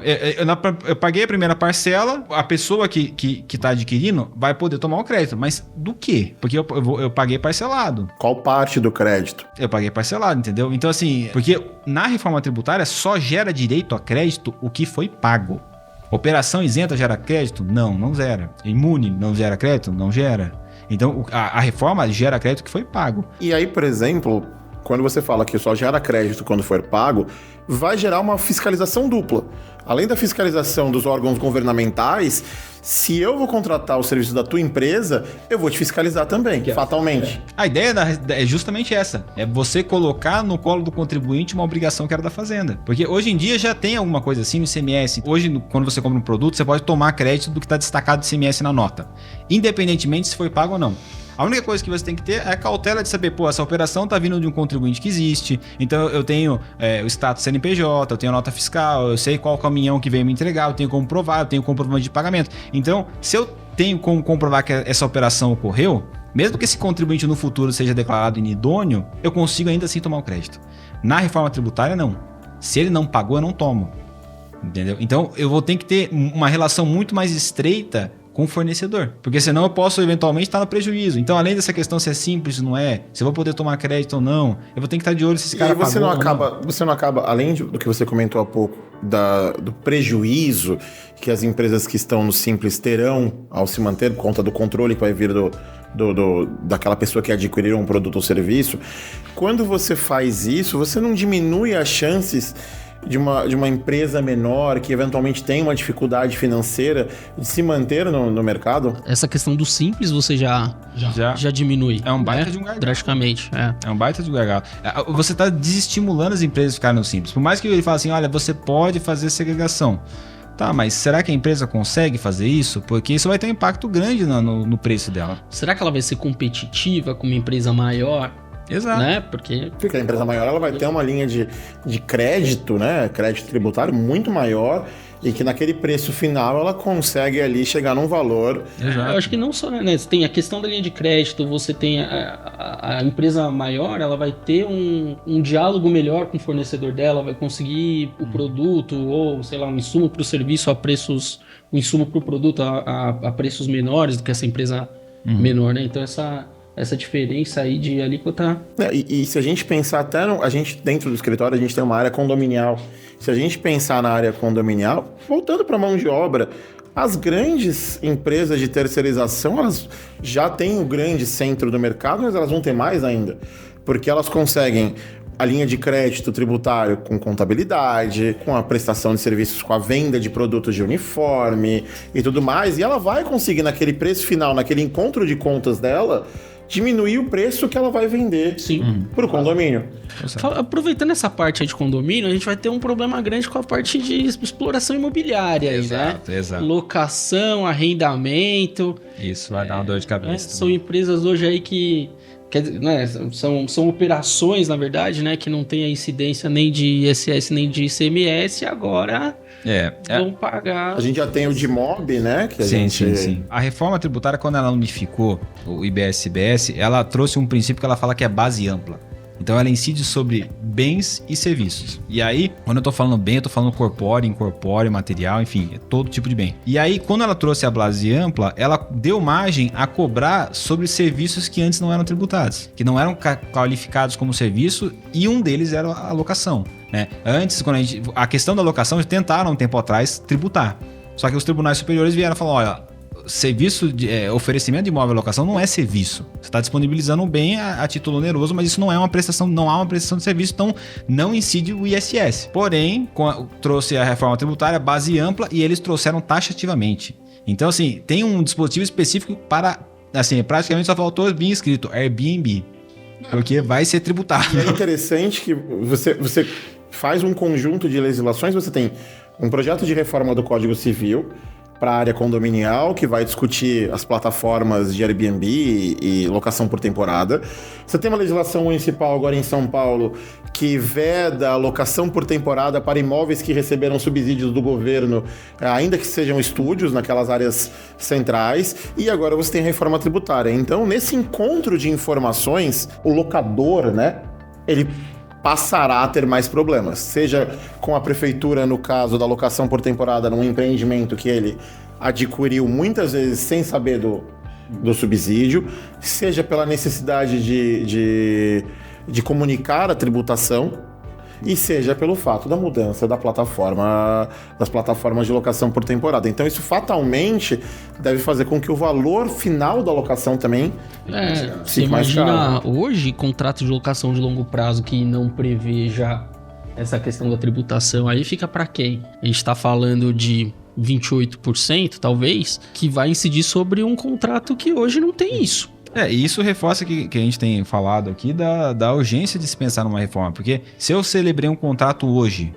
eu paguei a primeira parcela, a pessoa que tá adquirindo vai poder tomar o crédito, mas do quê? Porque eu paguei parcelado. Qual parte do crédito? Eu paguei parcelado, entendeu? Então assim, porque na reforma tributária só gera direito a crédito o que foi pago. Operação isenta gera crédito? Não gera. Imune não gera crédito? Não gera. Então a reforma gera crédito que foi pago. E aí, por exemplo, quando você fala que só gera crédito quando for pago, vai gerar uma fiscalização dupla. Além da fiscalização dos órgãos governamentais, se eu vou contratar o serviço da tua empresa, eu vou te fiscalizar também, fatalmente. A ideia é justamente essa. É você colocar no colo do contribuinte uma obrigação que era da Fazenda. Porque hoje em dia já tem alguma coisa assim no ICMS. Hoje, quando você compra um produto, você pode tomar crédito do que está destacado do ICMS na nota. Independentemente se foi pago ou não. A única coisa que você tem que ter é a cautela de saber, essa operação está vindo de um contribuinte que existe, então eu tenho o status CNPJ, eu tenho a nota fiscal, eu sei qual caminhão que veio me entregar, eu tenho como provar, eu tenho comprovante de pagamento. Então, se eu tenho como comprovar que essa operação ocorreu, mesmo que esse contribuinte no futuro seja declarado inidôneo, eu consigo ainda assim tomar o crédito. Na reforma tributária, não. Se ele não pagou, eu não tomo. Entendeu? Então, eu vou ter que ter uma relação muito mais estreita com o fornecedor, porque senão eu posso eventualmente estar no prejuízo. Então, além dessa questão se é simples ou não é, se eu vou poder tomar crédito ou não, eu vou ter que estar de olho se esse cara pagou ou não. Você não acaba, além do que você comentou há pouco, do prejuízo que as empresas que estão no Simples terão ao se manter por conta do controle que vai vir daquela pessoa que adquiriu um produto ou serviço, quando você faz isso, você não diminui as chances de uma empresa menor que eventualmente tem uma dificuldade financeira de se manter no mercado? Essa questão do Simples você já diminui. É um baita de um gargalo. Drasticamente. É um baita de um gargalo. Você está desestimulando as empresas a ficarem no Simples. Por mais que ele fale assim, olha, você pode fazer segregação. Tá, mas será que a empresa consegue fazer isso? Porque isso vai ter um impacto grande no preço dela. Será que ela vai ser competitiva com uma empresa maior? Exato. Né? Porque a empresa maior ela vai ter uma linha de crédito, né? Crédito tributário muito maior e que naquele preço final ela consegue ali chegar num valor. Exato. Eu acho que não só, né? Você tem a questão da linha de crédito, você tem a empresa maior, ela vai ter um diálogo melhor com o fornecedor dela, vai conseguir o produto ou, sei lá, um insumo para o serviço a preços, um insumo para o produto a preços menores do que essa empresa menor, né? Então essa diferença aí de alíquota. E se a gente pensar até a gente dentro do escritório, a gente tem uma área condominial. Se a gente pensar na área condominial, voltando para a mão de obra, as grandes empresas de terceirização, elas já têm o grande centro do mercado, mas elas vão ter mais ainda. Porque elas conseguem a linha de crédito tributário com contabilidade, com a prestação de serviços, com a venda de produtos de uniforme e tudo mais. E ela vai conseguir, naquele preço final, naquele encontro de contas dela, diminuir o preço que ela vai vender para o condomínio. Aproveitando essa parte aí de condomínio, a gente vai ter um problema grande com a parte de exploração imobiliária. Exato, né? Exato. Locação, arrendamento. Isso vai dar uma dor de cabeça. São empresas hoje aí que né, são operações, na verdade, né, que não tem a incidência nem de ISS nem de ICMS, agora vão pagar. A gente já tem o DIMOB, né? Que Sim. A reforma tributária, quando ela unificou o IBS-CBS, ela trouxe um princípio que ela fala que é base ampla. Então ela incide sobre bens e serviços. E aí, quando eu tô falando bem, eu tô falando corpóreo, incorpóreo, material, enfim, é todo tipo de bem. E aí, quando ela trouxe a base ampla, ela deu margem a cobrar sobre serviços que antes não eram tributados, que não eram qualificados como serviço, e um deles era a locação, né? Antes, quando a questão da locação, eles tentaram um tempo atrás tributar. Só que os tribunais superiores vieram e falaram, olha, serviço de oferecimento de imóvel e locação não é serviço. Você está disponibilizando um bem a título oneroso, mas isso não é uma prestação, não há uma prestação de serviço, então não incide o ISS. Porém, trouxe a reforma tributária base ampla e eles trouxeram taxativamente. Então, assim, tem um dispositivo específico para, assim, praticamente só faltou vir escrito Airbnb, porque vai ser tributado. E é interessante que você faz um conjunto de legislações, você tem um projeto de reforma do Código Civil para a área condominial, que vai discutir as plataformas de Airbnb e locação por temporada. Você tem uma legislação municipal agora em São Paulo que veda a locação por temporada para imóveis que receberam subsídios do governo, ainda que sejam estúdios naquelas áreas centrais. E agora você tem a reforma tributária. Então, nesse encontro de informações, o locador, né, ele passará a ter mais problemas, seja com a prefeitura no caso da locação por temporada num empreendimento que ele adquiriu muitas vezes sem saber do subsídio, seja pela necessidade de comunicar a tributação, e seja pelo fato da mudança das plataformas de locação por temporada. Então isso fatalmente deve fazer com que o valor final da locação também fique mais caro. Imagina hoje, contrato de locação de longo prazo que não prevê já essa questão da tributação, aí fica para quem? A gente está falando de 28%, talvez, que vai incidir sobre um contrato que hoje não tem isso. E isso reforça que a gente tem falado aqui da urgência de se pensar numa reforma, porque se eu celebrei um contrato hoje,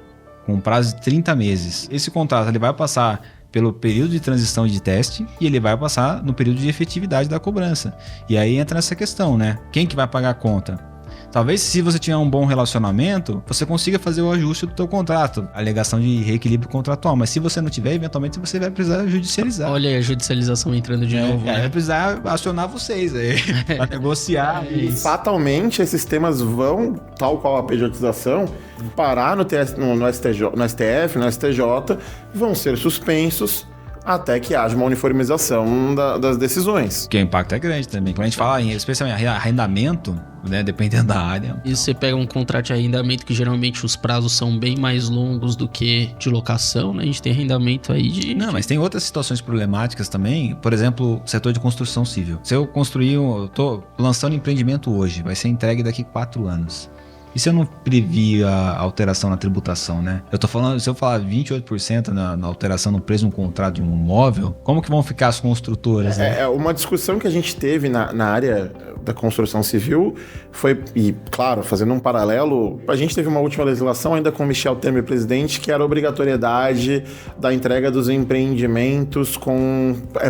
com prazo de 30 meses, esse contrato ele vai passar pelo período de transição de teste e ele vai passar no período de efetividade da cobrança. E aí entra nessa questão, né? Quem que vai pagar a conta? Talvez se você tiver um bom relacionamento, você consiga fazer o ajuste do teu contrato, a alegação de reequilíbrio contratual. Mas se você não tiver, eventualmente você vai precisar judicializar. Olha aí a judicialização entrando de novo. Vai precisar acionar vocês aí, para negociar. E fatalmente esses temas vão, tal qual a pejotização, parar no STF, no STJ, vão ser suspensos até que haja uma uniformização das decisões. Porque o impacto é grande também. Quando a gente fala especialmente em arrendamento, né, dependendo da área. E você pega um contrato de arrendamento que geralmente os prazos são bem mais longos do que de locação, né? A gente tem arrendamento aí de... Não, mas tem outras situações problemáticas também. Por exemplo, o setor de construção civil. Se eu construir, eu tô lançando empreendimento hoje, vai ser entregue daqui 4 anos. E se eu não previ a alteração na tributação, né? Eu tô falando, se eu falar 28% na alteração no preço de um contrato de um imóvel, como que vão ficar as construtoras, né? É uma discussão que a gente teve na área da construção civil foi, e claro, fazendo um paralelo, a gente teve uma última legislação ainda com Michel Temer presidente, que era a obrigatoriedade da entrega dos empreendimentos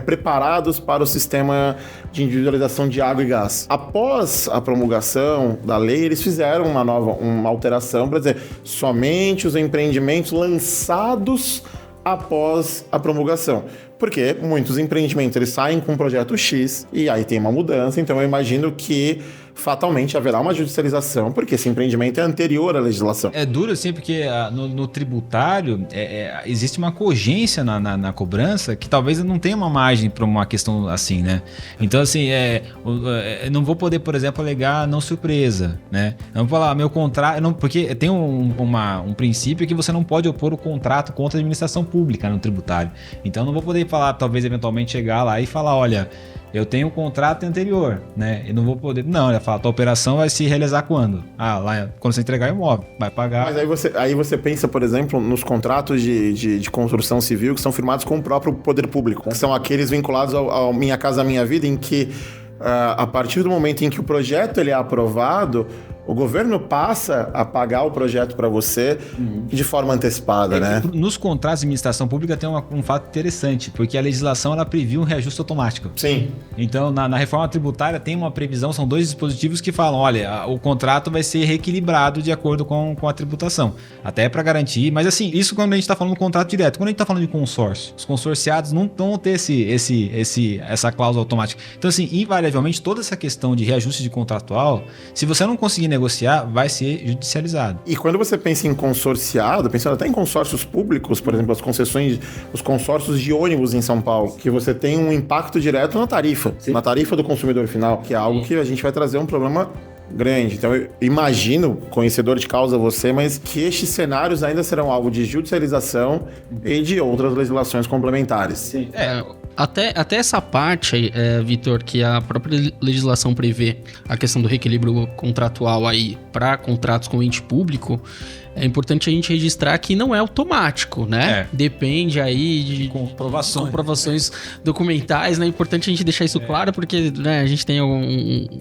preparados para o sistema de individualização de água e gás. Após a promulgação da lei, eles fizeram uma alteração para dizer somente os empreendimentos lançados após a promulgação. Porque muitos empreendimentos eles saem com um projeto X e aí tem uma mudança, então eu imagino que fatalmente haverá uma judicialização, porque esse empreendimento é anterior à legislação. É duro assim, porque no tributário existe uma cogência na cobrança que talvez não tenha uma margem para uma questão assim, né? Então, assim, não vou poder, por exemplo, alegar não surpresa, né? Não vou falar, meu contrato... porque tem um princípio que você não pode opor o contrato contra a administração pública no tributário. Então, eu não vou poder falar, talvez, eventualmente, chegar lá e falar, olha... Eu tenho um contrato anterior, né? E não vou poder... Não, ele fala, a tua operação vai se realizar quando? Lá, quando você entregar o imóvel, vai pagar... Mas aí você pensa, por exemplo, nos contratos de construção civil que são firmados com o próprio poder público, que são aqueles vinculados ao Minha Casa Minha Vida, em que a partir do momento em que o projeto ele é aprovado, o governo passa a pagar o projeto para você de forma antecipada, né? Nos contratos de administração pública tem um fato interessante, porque a legislação ela previu um reajuste automático. Sim. Então, na reforma tributária tem uma previsão, são 2 dispositivos que falam, olha, o contrato vai ser reequilibrado de acordo com a tributação. Até para garantir, mas assim, isso quando a gente está falando de contrato direto. Quando a gente está falando de consórcio, os consorciados não vão ter essa cláusula automática. Então, assim, invariavelmente, toda essa questão de reajuste de contratual, se você não conseguir negociar vai ser judicializado. E quando você pensa em consorciado, pensando até em consórcios públicos, por exemplo, as concessões, os consórcios de ônibus em São Paulo, que você tem um impacto direto na tarifa, na tarifa do consumidor final, que é algo que a gente vai trazer um problema grande. Então eu imagino, conhecedor de causa você, mas que estes cenários ainda serão alvo de judicialização e de outras legislações complementares. Sim. Até essa parte, Vitor, que a própria legislação prevê a questão do reequilíbrio contratual aí para contratos com ente público, é importante a gente registrar que não é automático, né? Depende aí de comprovações documentais, né? É importante a gente deixar isso claro, porque né, a gente tem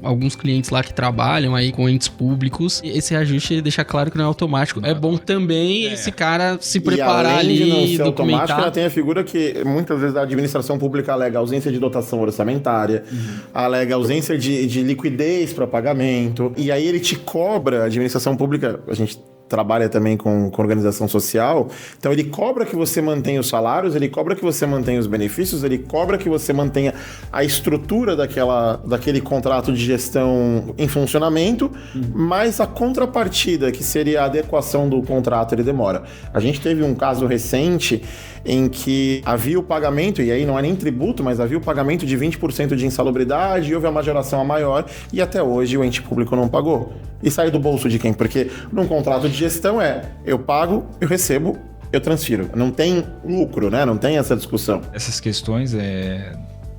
alguns clientes lá que trabalham aí com entes públicos, e esse reajuste deixa claro que não é automático. É bom também esse cara se preparar ali, de não ser documentar. Automático, ela tem a figura que muitas vezes a administração pública alega ausência de dotação orçamentária, alega ausência de liquidez para pagamento, e aí ele te cobra, a administração pública, a gente trabalha também com organização social, então ele cobra que você mantenha os salários, ele cobra que você mantenha os benefícios, ele cobra que você mantenha a estrutura daquele contrato de gestão em funcionamento, mas a contrapartida, que seria a adequação do contrato, ele demora. A gente teve um caso recente em que havia o pagamento, e aí não é nem tributo, mas havia o pagamento de 20% de insalubridade, e houve a majoração a maior, e até hoje o ente público não pagou. E sai do bolso de quem? Porque num contrato de gestão eu pago, eu recebo, eu transfiro. Não tem lucro, né? Não tem essa discussão. Essas questões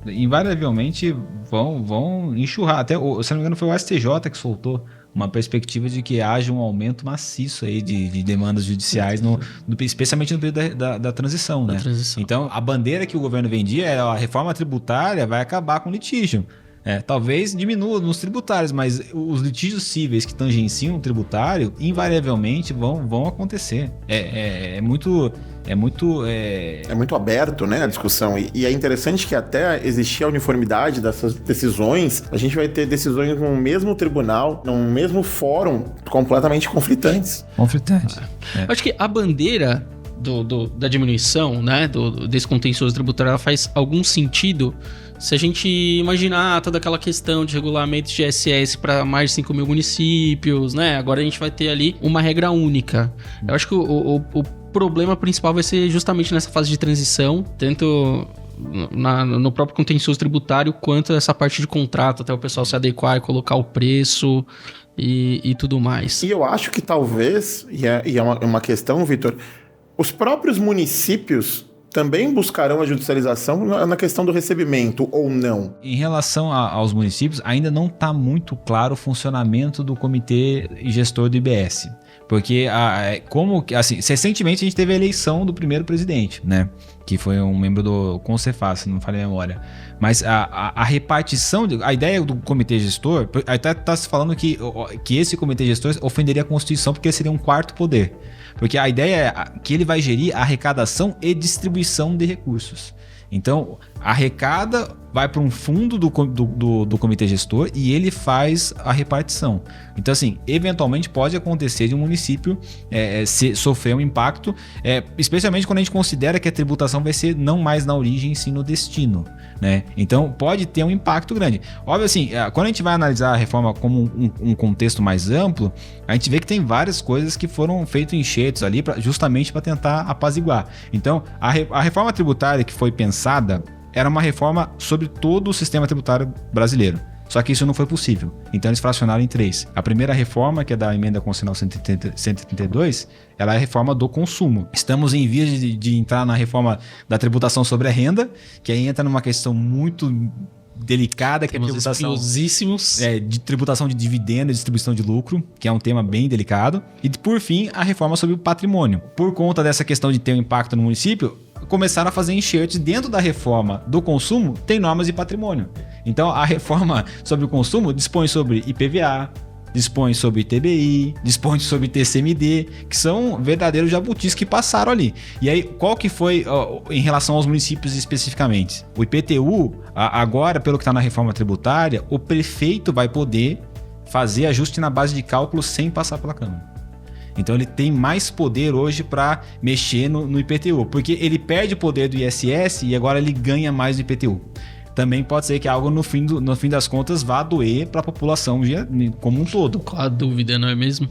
invariavelmente vão enxurrar. Até, se não me engano, foi o STJ que soltou uma perspectiva de que haja um aumento maciço aí de demandas judiciais, especialmente no período da transição, né? Então, a bandeira que o governo vendia era a reforma tributária vai acabar com litígio. Talvez diminua nos tributários, mas os litígios cíveis que tangenciam o tributário, invariavelmente vão acontecer. É muito aberto, né, a discussão. E é interessante que até existir a uniformidade dessas decisões, a gente vai ter decisões no mesmo tribunal, num mesmo fórum, completamente conflitantes. Eu acho que a bandeira da diminuição, né, desse contencioso tributário, ela faz algum sentido se a gente imaginar toda aquela questão de regulamento de ISS para mais de 5 mil municípios, né? Agora a gente vai ter ali uma regra única. Eu acho que o problema principal vai ser justamente nessa fase de transição, tanto no próprio contencioso tributário, quanto essa parte de contrato, até o pessoal se adequar e colocar o preço e tudo mais. E eu acho que talvez, e é uma questão, Vitor, os próprios municípios também buscarão a judicialização na questão do recebimento, ou não? Em relação aos municípios, ainda não está muito claro o funcionamento do comitê gestor do IBS. Porque, recentemente a gente teve a eleição do primeiro presidente, né? Que foi um membro do Concefaz, se não me falha a memória. Mas a repartição, a ideia do comitê gestor, até está se falando que esse comitê gestor ofenderia a Constituição porque seria um quarto poder. Porque a ideia é que ele vai gerir a arrecadação e distribuição de recursos. Então, arrecada, vai para um fundo do comitê gestor e ele faz a repartição. Então, assim, eventualmente pode acontecer de um município sofrer um impacto, especialmente quando a gente considera que a tributação vai ser não mais na origem, sim no destino, né? Então, pode ter um impacto grande. Óbvio, assim, quando a gente vai analisar a reforma como um contexto mais amplo, a gente vê que tem várias coisas que foram feitos enxertos ali justamente para tentar apaziguar. Então, a reforma tributária que foi pensada era uma reforma sobre todo o sistema tributário brasileiro. Só que isso não foi possível. Então eles fracionaram em 3. A primeira reforma, que é da emenda constitucional 132, ela é a reforma do consumo. Estamos em vias de entrar na reforma da tributação sobre a renda, que aí entra numa questão muito delicada, que é tributação de tributação de dividendo e distribuição de lucro, que é um tema bem delicado. E por fim, a reforma sobre o patrimônio. Por conta dessa questão de ter um impacto no município, começaram a fazer enxertos dentro da reforma do consumo, tem normas de patrimônio. Então a reforma sobre o consumo dispõe sobre IPVA, dispõe sobre ITBI, dispõe sobre TCMD, que são verdadeiros jabutis que passaram ali. E aí, qual que foi em relação aos municípios especificamente? O IPTU, agora, pelo que está na reforma tributária, o prefeito vai poder fazer ajuste na base de cálculo sem passar pela Câmara. Então ele tem mais poder hoje para mexer no IPTU, porque ele perde o poder do ISS e agora ele ganha mais do IPTU. também pode ser que algo no fim das contas vá doer para a população como um todo. Com a dúvida, não é mesmo?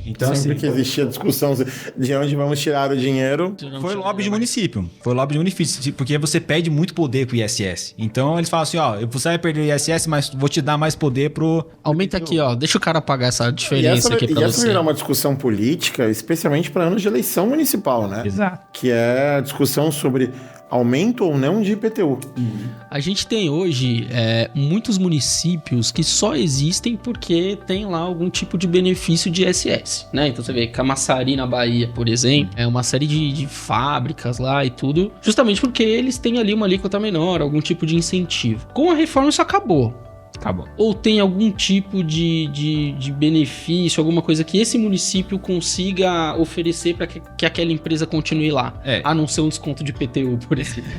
Então sempre assim, que existia discussão de onde vamos tirar o dinheiro. foi lobby de município. Foi lobby de município, porque você pede muito poder pro ISS. Então eles falam assim, ó, você vai perder o ISS, mas vou te dar mais poder pro... Aumenta aqui, ó, deixa o cara pagar essa diferença aqui pra você. E essa virou uma discussão política, especialmente para anos de eleição municipal, né? Exato. Que é a discussão sobre aumento ou não de IPTU. A gente tem hoje muitos municípios que só existem porque tem lá algum tipo de benefício de ISS, né? Então você vê Camaçari na Bahia, por exemplo, é uma série de fábricas lá e tudo, justamente porque eles têm ali uma alíquota menor, algum tipo de incentivo. Com a reforma isso acabou. Acabou. Ou tem algum tipo de benefício, alguma coisa que esse município consiga oferecer para que aquela empresa continue lá? A não ser um desconto de IPTU, por exemplo.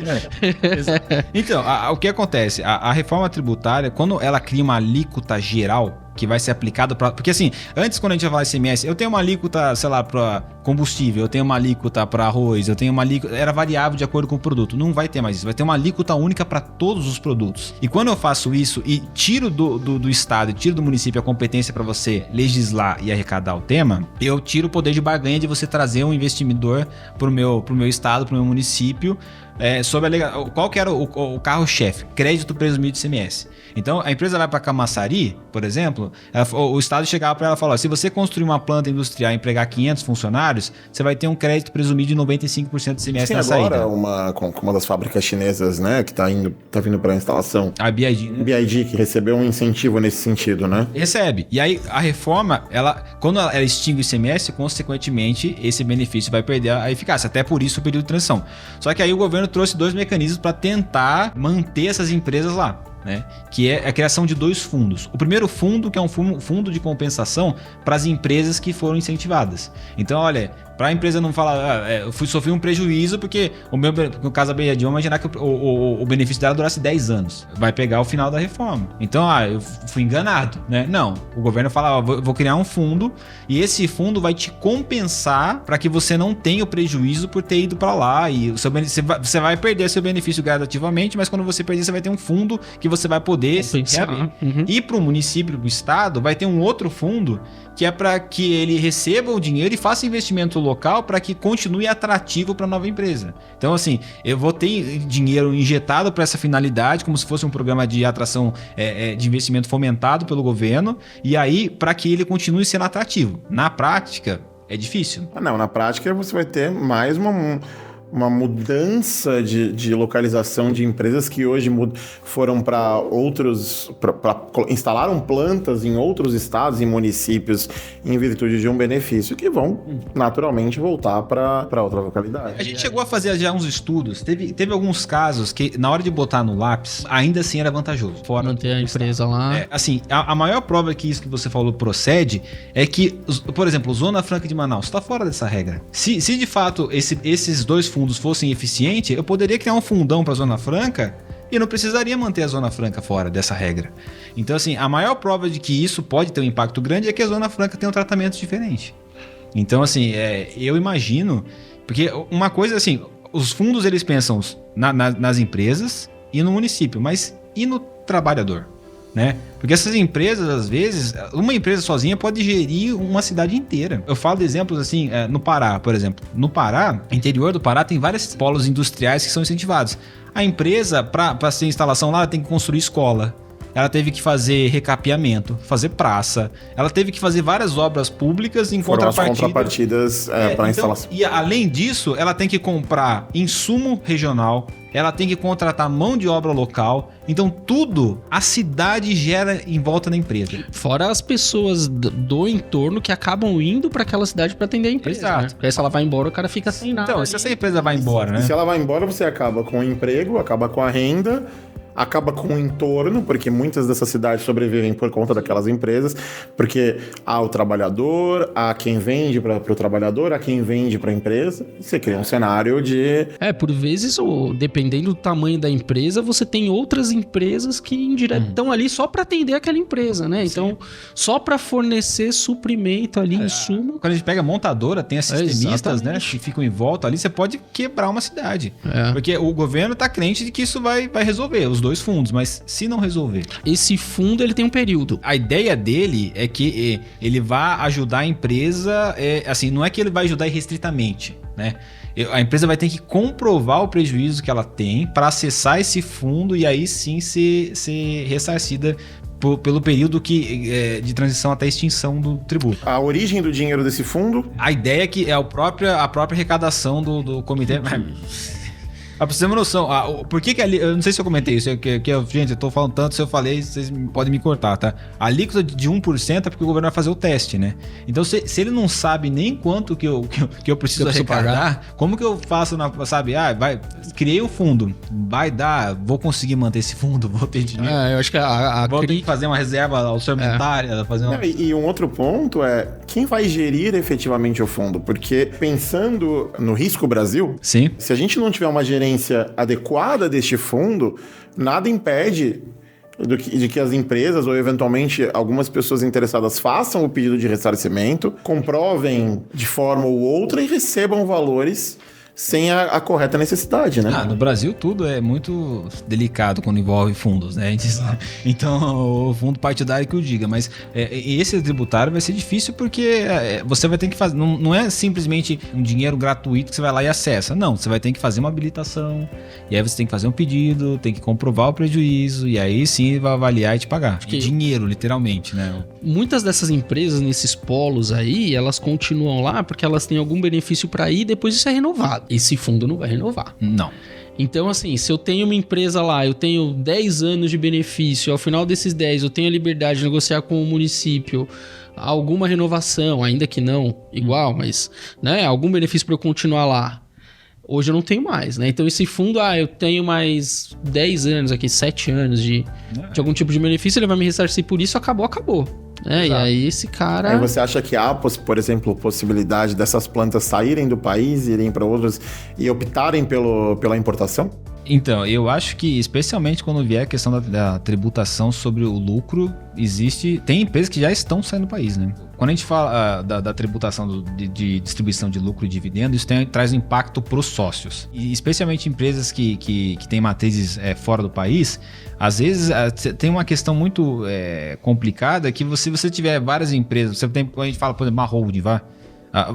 Então, o que acontece? A reforma tributária, quando ela cria uma alíquota geral, que vai ser aplicado para... Porque assim, antes quando a gente ia falar ICMS, eu tenho uma alíquota, sei lá, para combustível, eu tenho uma alíquota para arroz, eu tenho uma alíquota... Era variável de acordo com o produto. Não vai ter mais isso. Vai ter uma alíquota única para todos os produtos. E quando eu faço isso e tiro do estado e tiro do município a competência para você legislar e arrecadar o tema, eu tiro o poder de barganha de você trazer um investidor pro meu estado, pro meu município, sobre qual que era o carro-chefe? Crédito presumido de ICMS. Então, a empresa vai para Camaçari, por exemplo, o Estado chegava para ela e falou, se você construir uma planta industrial e empregar 500 funcionários, você vai ter um crédito presumido de 95% de ICMS na saída. Tem agora uma das fábricas chinesas, né, que tá vindo para instalação. A BID, né? BID, que recebeu um incentivo nesse sentido, né? Recebe. E aí, a reforma, quando ela extingue o ICMS, consequentemente, esse benefício vai perder a eficácia. Até por isso o período de transição. Só que aí o governo trouxe 2 mecanismos para tentar manter essas empresas lá, né? Que é a criação de 2 fundos. O primeiro fundo, que é um fundo de compensação para as empresas que foram incentivadas. Então, olha, para a empresa não falar, eu sofri um prejuízo porque no caso da BID, vamos imaginar que o benefício dela durasse 10 anos. Vai pegar o final da reforma. Então, eu fui enganado, né? Não. O governo fala, vou criar um fundo e esse fundo vai te compensar para que você não tenha o prejuízo por ter ido para lá e você vai perder seu benefício gradativamente, mas quando você perder, você vai ter um fundo que você vai poder reaver. E para o município, para o estado, vai ter um outro fundo que é para que ele receba o dinheiro e faça investimento local para que continue atrativo para a nova empresa. Então, assim, eu vou ter dinheiro injetado para essa finalidade, como se fosse um programa de atração de investimento fomentado pelo governo, e aí para que ele continue sendo atrativo. Na prática, é difícil. Não, na prática você vai ter mais uma mudança de localização de empresas que hoje foram para instalaram plantas em outros estados e municípios em virtude de um benefício que vão naturalmente voltar para outra localidade. A gente chegou a fazer já uns estudos, teve alguns casos que na hora de botar no lápis, ainda assim era vantajoso. Fora manter a empresa lá. Assim, a maior prova que isso que você falou procede é que, por exemplo, Zona Franca de Manaus está fora dessa regra. Se de fato esses 2 fundos fossem eficientes, eu poderia criar um fundão para a Zona Franca e não precisaria manter a Zona Franca fora dessa regra. Então, assim, a maior prova de que isso pode ter um impacto grande é que a Zona Franca tem um tratamento diferente. Então, assim, eu imagino... Porque uma coisa, assim, os fundos, eles pensam nas empresas e no município, mas e no trabalhador? Né? Porque essas empresas, às vezes, uma empresa sozinha pode gerir uma cidade inteira. Eu falo de exemplos assim, no Pará, por exemplo. No Pará, interior do Pará, tem vários polos industriais que são incentivados. A empresa, para ser instalação lá, ela tem que construir escola. Ela teve que fazer recapeamento, fazer praça. Ela teve que fazer várias obras públicas em contrapartidas para instalação. E além disso, ela tem que comprar insumo regional. Ela tem que contratar mão de obra local. Então, tudo a cidade gera em volta da empresa. Fora as pessoas do entorno que acabam indo para aquela cidade para atender a empresa. Exato. Né? Porque aí se ela vai embora, o cara fica sem nada. Então, se essa empresa vai embora, né? Se ela vai embora, você acaba com o emprego, acaba com a renda, acaba com o entorno, porque muitas dessas cidades sobrevivem por conta daquelas empresas, porque há o trabalhador, há quem vende para o trabalhador, há quem vende para a empresa, e você cria um cenário de... Por vezes, dependendo do tamanho da empresa, você tem outras empresas que estão ali só para atender aquela empresa, né? Então, só para fornecer suprimento ali, insumo. Quando a gente pega a montadora, tem as sistemistas, né, que ficam em volta ali, você pode quebrar uma cidade. Porque o governo está crente de que isso vai resolver. Os dois fundos, mas se não resolver... Esse fundo, ele tem um período. A ideia dele é que ele vai ajudar a empresa, assim, não é que ele vai ajudar irrestritamente, né? A empresa vai ter que comprovar o prejuízo que ela tem para acessar esse fundo e aí sim ser ressarcida pelo período de transição até a extinção do tributo. A origem do dinheiro desse fundo? A ideia é que é a própria arrecadação do comitê... Pra você ter uma noção, por que ali... Eu não sei se eu comentei isso, gente, eu tô falando tanto, se eu falei, vocês podem me cortar, tá? A alíquota de 1% é porque o governo vai fazer o teste, né? Então, se ele não sabe nem quanto que eu preciso arrecadar, como que eu faço, sabe? Criei um fundo, vai dar, vou conseguir manter esse fundo, vou ter dinheiro. Eu acho que vou ter que fazer uma reserva orçamentária, fazer uma... E um outro ponto é, quem vai gerir efetivamente o fundo? Porque pensando no Risco Brasil, sim, se a gente não tiver uma gerência adequada deste fundo, nada impede de que as empresas ou eventualmente algumas pessoas interessadas façam o pedido de ressarcimento, comprovem de forma ou outra e recebam valores sem a correta necessidade, né? No Brasil tudo é muito delicado quando envolve fundos, né? Então, o fundo partidário que o diga, mas esse tributário vai ser difícil porque você vai ter que fazer, não é simplesmente um dinheiro gratuito que você vai lá e acessa, não, você vai ter que fazer uma habilitação, e aí você tem que fazer um pedido, tem que comprovar o prejuízo, e aí sim vai avaliar e te pagar. Dinheiro, literalmente, né? Muitas dessas empresas nesses polos aí, elas continuam lá porque elas têm algum benefício para ir e depois isso é renovado. Esse fundo não vai renovar. Não. Então, assim, se eu tenho uma empresa lá, eu tenho 10 anos de benefício, ao final desses 10 eu tenho a liberdade de negociar com o município alguma renovação, ainda que não igual, mas, né, algum benefício para eu continuar lá. Hoje eu não tenho mais, né? Então esse fundo, eu tenho mais 10 anos aqui, 7 anos de algum tipo de benefício, ele vai me ressarcir por isso, acabou. E aí esse cara... Aí você acha que há, por exemplo, possibilidade dessas plantas saírem do país, irem para outros e optarem pela importação? Então, eu acho que, especialmente quando vier a questão da tributação sobre o lucro, tem empresas que já estão saindo do país, né? Quando a gente fala da tributação de distribuição de lucro e dividendo, isso traz um impacto para os sócios. E especialmente empresas que têm matrizes fora do país, às vezes tem uma questão muito complicada que se você tiver várias empresas, quando a gente fala, por exemplo, uma holding,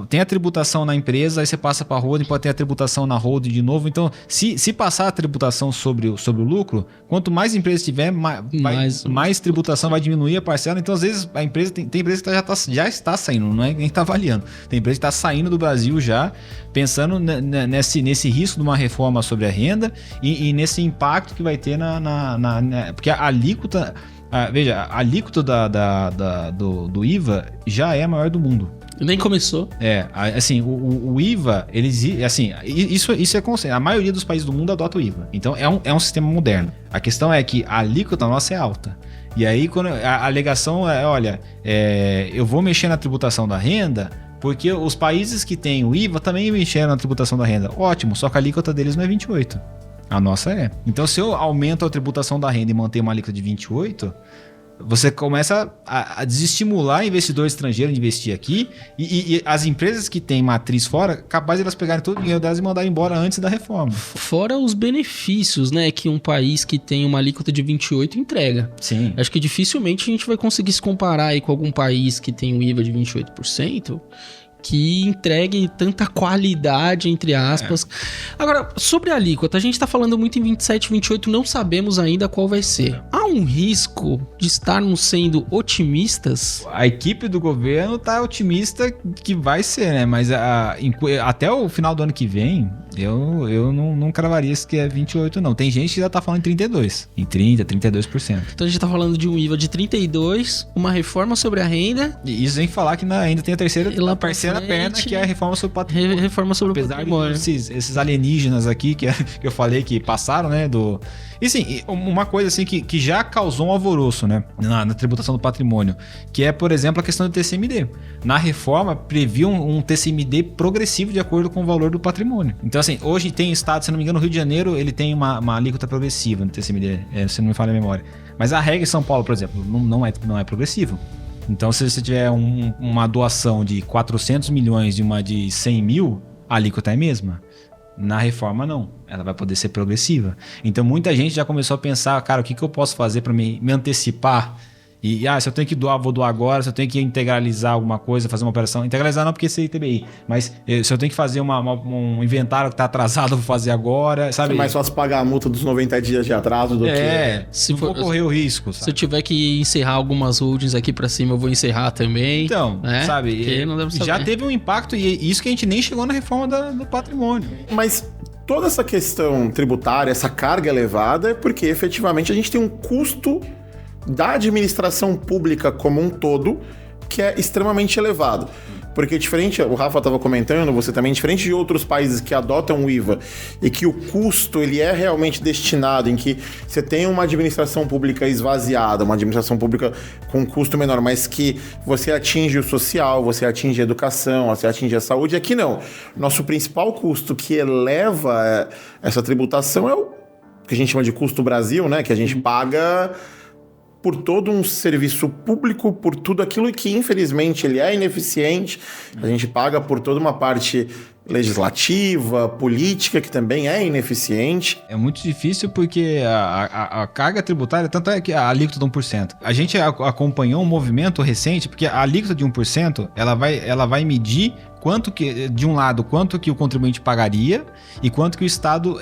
tem a tributação na empresa, aí você passa para a holding, pode ter a tributação na holding de novo. Então, se passar a tributação sobre o lucro, quanto mais empresas tiver, mais tributação vai diminuir a parcela. Então, às vezes, a empresa tem empresa que já está saindo, não é nem está avaliando. Tem empresa que está saindo do Brasil já, pensando nesse risco de uma reforma sobre a renda e nesse impacto que vai ter porque a alíquota... veja, a alíquota do IVA já é a maior do mundo. Nem começou. Assim, o IVA, assim, isso é consenso. A maioria dos países do mundo adota o IVA. Então, é um sistema moderno. A questão é que a alíquota nossa é alta. E aí, quando a alegação eu vou mexer na tributação da renda, porque os países que têm o IVA também mexeram na tributação da renda. Ótimo, só que a alíquota deles não é 28. A nossa é. Então, se eu aumento a tributação da renda e manter uma alíquota de 28... você começa a desestimular investidores estrangeiros de investir aqui e as empresas que têm matriz fora, capaz de elas pegarem todo o dinheiro delas e mandar embora antes da reforma. Fora os benefícios, né, que um país que tem uma alíquota de 28 entrega. Sim. Acho que dificilmente a gente vai conseguir se comparar aí com algum país que tem um IVA de 28%, que entregue tanta qualidade, entre aspas. Agora, sobre a alíquota, a gente está falando muito em 27, 28, não sabemos ainda qual vai ser. Há um risco de estarmos sendo otimistas? A equipe do governo está otimista que vai ser, né? Mas até o final do ano que vem, eu não cravaria isso que é 28, não. Tem gente que já está falando em 32, em 30, 32%. Então a gente está falando de um IVA de 32, uma reforma sobre a renda. E isso sem falar que ainda tem a terceira perna, que é a reforma sobre o patrimônio. Reforma sobre o patrimônio. Esses alienígenas aqui que eu falei que passaram, né? E sim, uma coisa assim que já causou um alvoroço, né? Na tributação do patrimônio, que é, por exemplo, a questão do TCMD. Na reforma, previu um TCMD progressivo de acordo com o valor do patrimônio. Então, assim, hoje tem estado, se não me engano, no Rio de Janeiro, ele tem uma alíquota progressiva no TCMD, se não me falha a memória. Mas a regra em São Paulo, por exemplo, não é progressivo. Então, se você tiver uma doação de 400 milhões e uma de 100 mil, a alíquota é a mesma. Na reforma, não. Ela vai poder ser progressiva. Então, muita gente já começou a pensar, cara, o que eu posso fazer para me antecipar? E, se eu tenho que doar, vou doar agora. Se eu tenho que integralizar alguma coisa, fazer uma operação... Integralizar não, porque seria ITBI. Mas se eu tenho que fazer um inventário que está atrasado, eu vou fazer agora, sabe? É mais fácil pagar a multa dos 90 dias de atraso do que... Se não vou correr o risco, sabe? Se eu tiver que encerrar algumas holdings aqui para cima, eu vou encerrar também. Então, sabe? Porque não deve saber. Já teve um impacto, e isso que a gente nem chegou na reforma do patrimônio. Mas toda essa questão tributária, essa carga elevada, é porque efetivamente a gente tem um custo da administração pública como um todo que é extremamente elevado. Porque diferente, o Rafa estava comentando, você também, diferente de outros países que adotam o IVA e que o custo ele é realmente destinado, em que você tem uma administração pública esvaziada, uma administração pública com custo menor, mas que você atinge o social, você atinge a educação, você atinge a saúde. Aqui não. Nosso principal custo que eleva essa tributação é o que a gente chama de custo Brasil, né? Que a gente paga por todo um serviço público, por tudo aquilo que, infelizmente, ele é ineficiente. A gente paga por toda uma parte legislativa, política, que também é ineficiente. É muito difícil porque a carga tributária, tanto é que a alíquota de 1%. A gente acompanhou um movimento recente, porque a alíquota de 1%, ela vai medir quanto que, de um lado, quanto que o contribuinte pagaria e quanto que o Estado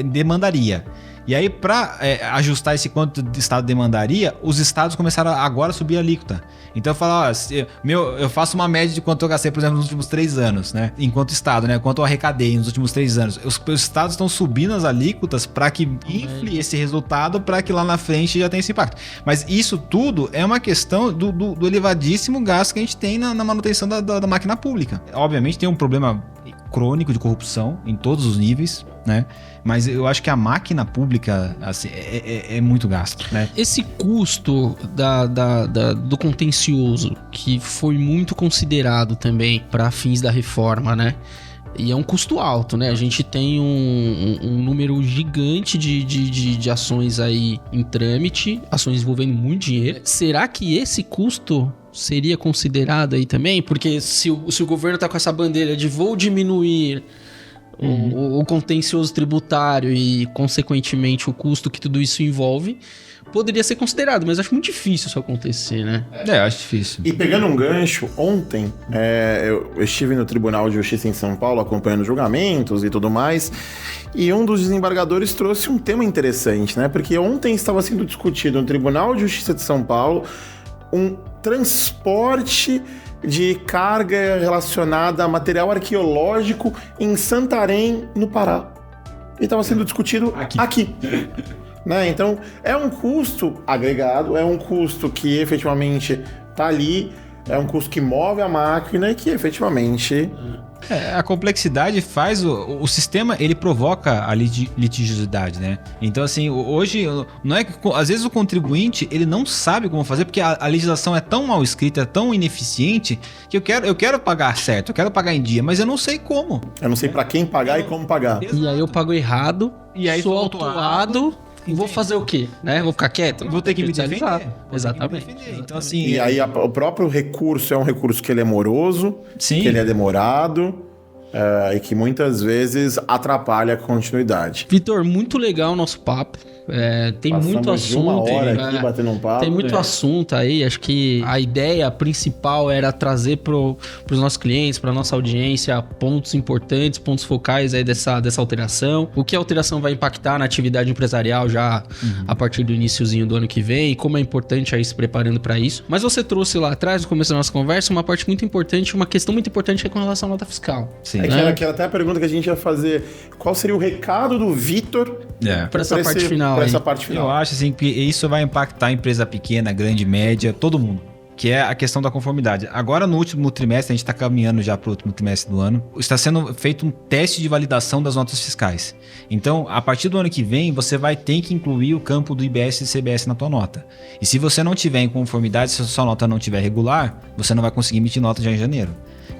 demandaria. E aí, para ajustar esse quanto o Estado demandaria, os estados começaram agora a subir a alíquota. Então, eu falo, eu faço uma média de quanto eu gastei, por exemplo, nos últimos 3 anos, né? Enquanto Estado, né? Quanto eu arrecadei nos últimos 3 anos. Os estados estão subindo as alíquotas para que infle esse resultado, para que lá na frente já tenha esse impacto. Mas isso tudo é uma questão do elevadíssimo gasto que a gente tem na manutenção da máquina pública. Obviamente, tem um problema crônico de corrupção em todos os níveis, né? Mas eu acho que a máquina pública assim, é muito gasto, né? Esse custo do contencioso, que foi muito considerado também para fins da reforma, né? E é um custo alto, né? A gente tem um número gigante de ações aí em trâmite, ações envolvendo muito dinheiro. Será que esse custo seria considerado aí também? Porque se o governo tá com essa bandeira de vou diminuir o contencioso tributário e, consequentemente, o custo que tudo isso envolve, poderia ser considerado, mas acho muito difícil isso acontecer, né? Acho difícil. E pegando um gancho, ontem eu estive no Tribunal de Justiça em São Paulo acompanhando julgamentos e tudo mais, e um dos desembargadores trouxe um tema interessante, né? Porque ontem estava sendo discutido no Tribunal de Justiça de São Paulo um transporte de carga relacionada a material arqueológico em Santarém, no Pará. E estava sendo discutido aqui. Né? Então, é um custo agregado, é um custo que efetivamente está ali, é um custo que move a máquina e que efetivamente... A complexidade faz o sistema, ele provoca a litigiosidade, né? Então, assim, hoje, não é que às vezes o contribuinte, ele não sabe como fazer, porque a legislação é tão mal escrita, é tão ineficiente, que eu quero pagar certo, eu quero pagar em dia, mas eu não sei como. Eu não sei para quem pagar e como pagar. E aí eu pago errado, e aí sou autuado. Vou fazer o quê? Né? Vou ficar quieto? Vou ter que me defender. Exatamente. Então, assim... E aí o próprio recurso é um recurso que ele é moroso, sim, que ele é demorado e que muitas vezes atrapalha a continuidade. Vitor, muito legal o nosso papo. Tem Passamos muito assunto. Uma hora aqui batendo um papo. Tem muito assunto aí. Acho que a ideia principal era trazer para os nossos clientes, para nossa audiência, pontos importantes, pontos focais aí dessa alteração. O que a alteração vai impactar na atividade empresarial já a partir do iniciozinho do ano que vem, como é importante aí se preparando para isso. Mas você trouxe lá atrás, no começo da nossa conversa, uma parte muito importante, uma questão muito importante que é com relação à nota fiscal. Sim. Que era até a pergunta que a gente ia fazer. Qual seria o recado do Vitor para essa parte final? Eu acho assim, que isso vai impactar a empresa pequena, grande, média, todo mundo. Que é a questão da conformidade. Agora, no último trimestre, a gente está caminhando já para o último trimestre do ano, está sendo feito um teste de validação das notas fiscais. Então, a partir do ano que vem, você vai ter que incluir o campo do IBS e CBS na tua nota. E se você não tiver em conformidade, se a sua nota não tiver regular, você não vai conseguir emitir nota já em janeiro.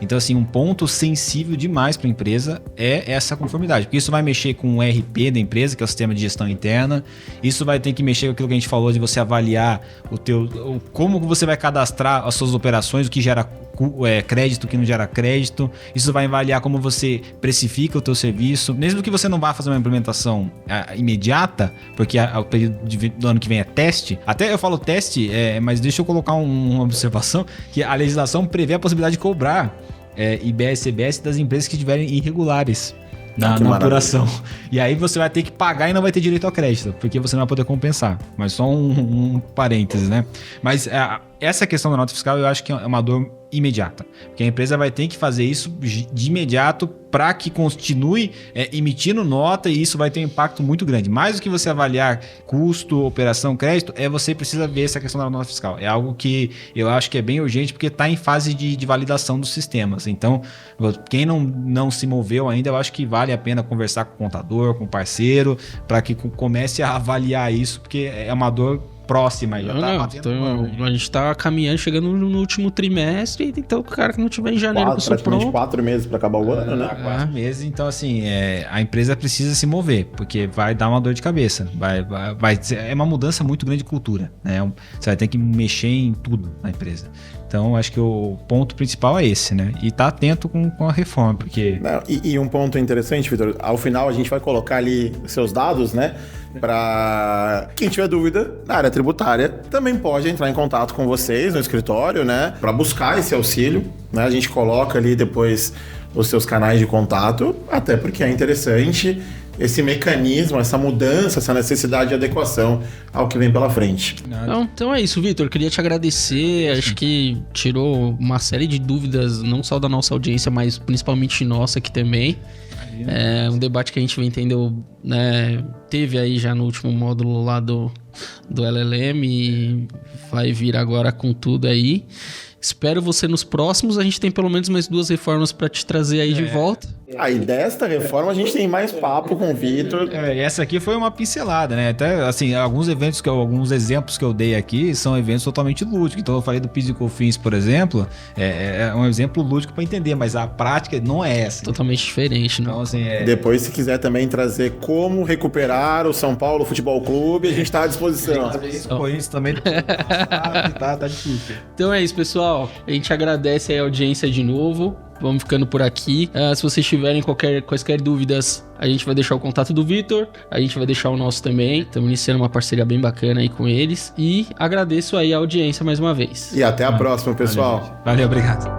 Então, assim, um ponto sensível demais para a empresa é essa conformidade. Porque isso vai mexer com o ERP da empresa, que é o sistema de gestão interna. Isso vai ter que mexer com aquilo que a gente falou de você avaliar como você vai cadastrar as suas operações, o que gera crédito, o que não gera crédito. Isso vai avaliar como você precifica o teu serviço. Mesmo que você não vá fazer uma implementação imediata, porque o período do ano que vem é teste. Até eu falo teste, mas deixa eu colocar uma observação, que a legislação prevê a possibilidade de cobrar IBS e CBS das empresas que estiverem irregulares na apuração. E aí você vai ter que pagar e não vai ter direito ao crédito, porque você não vai poder compensar. Mas só um parênteses, né? Mas essa questão da nota fiscal eu acho que é uma dor imediata. Porque a empresa vai ter que fazer isso de imediato para que continue emitindo nota, e isso vai ter um impacto muito grande. Mais do que você avaliar custo, operação, crédito, você precisa ver essa questão da nota fiscal. É algo que eu acho que é bem urgente, porque está em fase de validação dos sistemas. Então, quem não se moveu ainda, eu acho que vale a pena conversar com o contador, com o parceiro, para que comece a avaliar isso, porque é uma dor próxima. Já a gente tá caminhando, chegando no último trimestre, então o cara que não tiver em janeiro com isso praticamente 4 meses para acabar o ano, né? 4 meses, então assim, a empresa precisa se mover, porque vai dar uma dor de cabeça. É uma mudança muito grande de cultura, né? Você vai ter que mexer em tudo na empresa. Então, acho que o ponto principal é esse, né? E tá atento com a reforma, porque... E um ponto interessante, Vitor, ao final a gente vai colocar ali seus dados, né? Para quem tiver dúvida na área tributária, também pode entrar em contato com vocês no escritório, né? Para buscar esse auxílio, né? A gente coloca ali depois os seus canais de contato, até porque é interessante esse mecanismo, essa mudança, essa necessidade de adequação ao que vem pela frente. Então é isso, Vitor. Queria te agradecer. Acho que tirou uma série de dúvidas, não só da nossa audiência, mas principalmente nossa aqui também. É um debate que a gente entendeu, né? Teve aí já no último módulo lá do LLM e vai vir agora com tudo aí. Espero você nos próximos. A gente tem pelo menos mais 2 reformas para te trazer aí de volta. Aí desta reforma a gente tem mais papo com o Vitor. Essa aqui foi uma pincelada, né? Até assim, alguns exemplos que eu dei aqui são eventos totalmente lúdicos. Então eu falei do PIS e COFINS, por exemplo, é um exemplo lúdico para entender, mas a prática não é essa. Totalmente diferente, né? Então, assim, depois, se quiser também trazer como recuperar o São Paulo Futebol Clube, a gente está à disposição. Isso também tá difícil. Então é isso, pessoal. A gente agradece a audiência de novo. Vamos ficando por aqui. Se vocês tiverem quaisquer dúvidas, a gente vai deixar o contato do Vitor. A gente vai deixar o nosso também. Estamos iniciando uma parceria bem bacana aí com eles. E agradeço aí a audiência mais uma vez. E até a próxima, pessoal. Valeu, obrigado.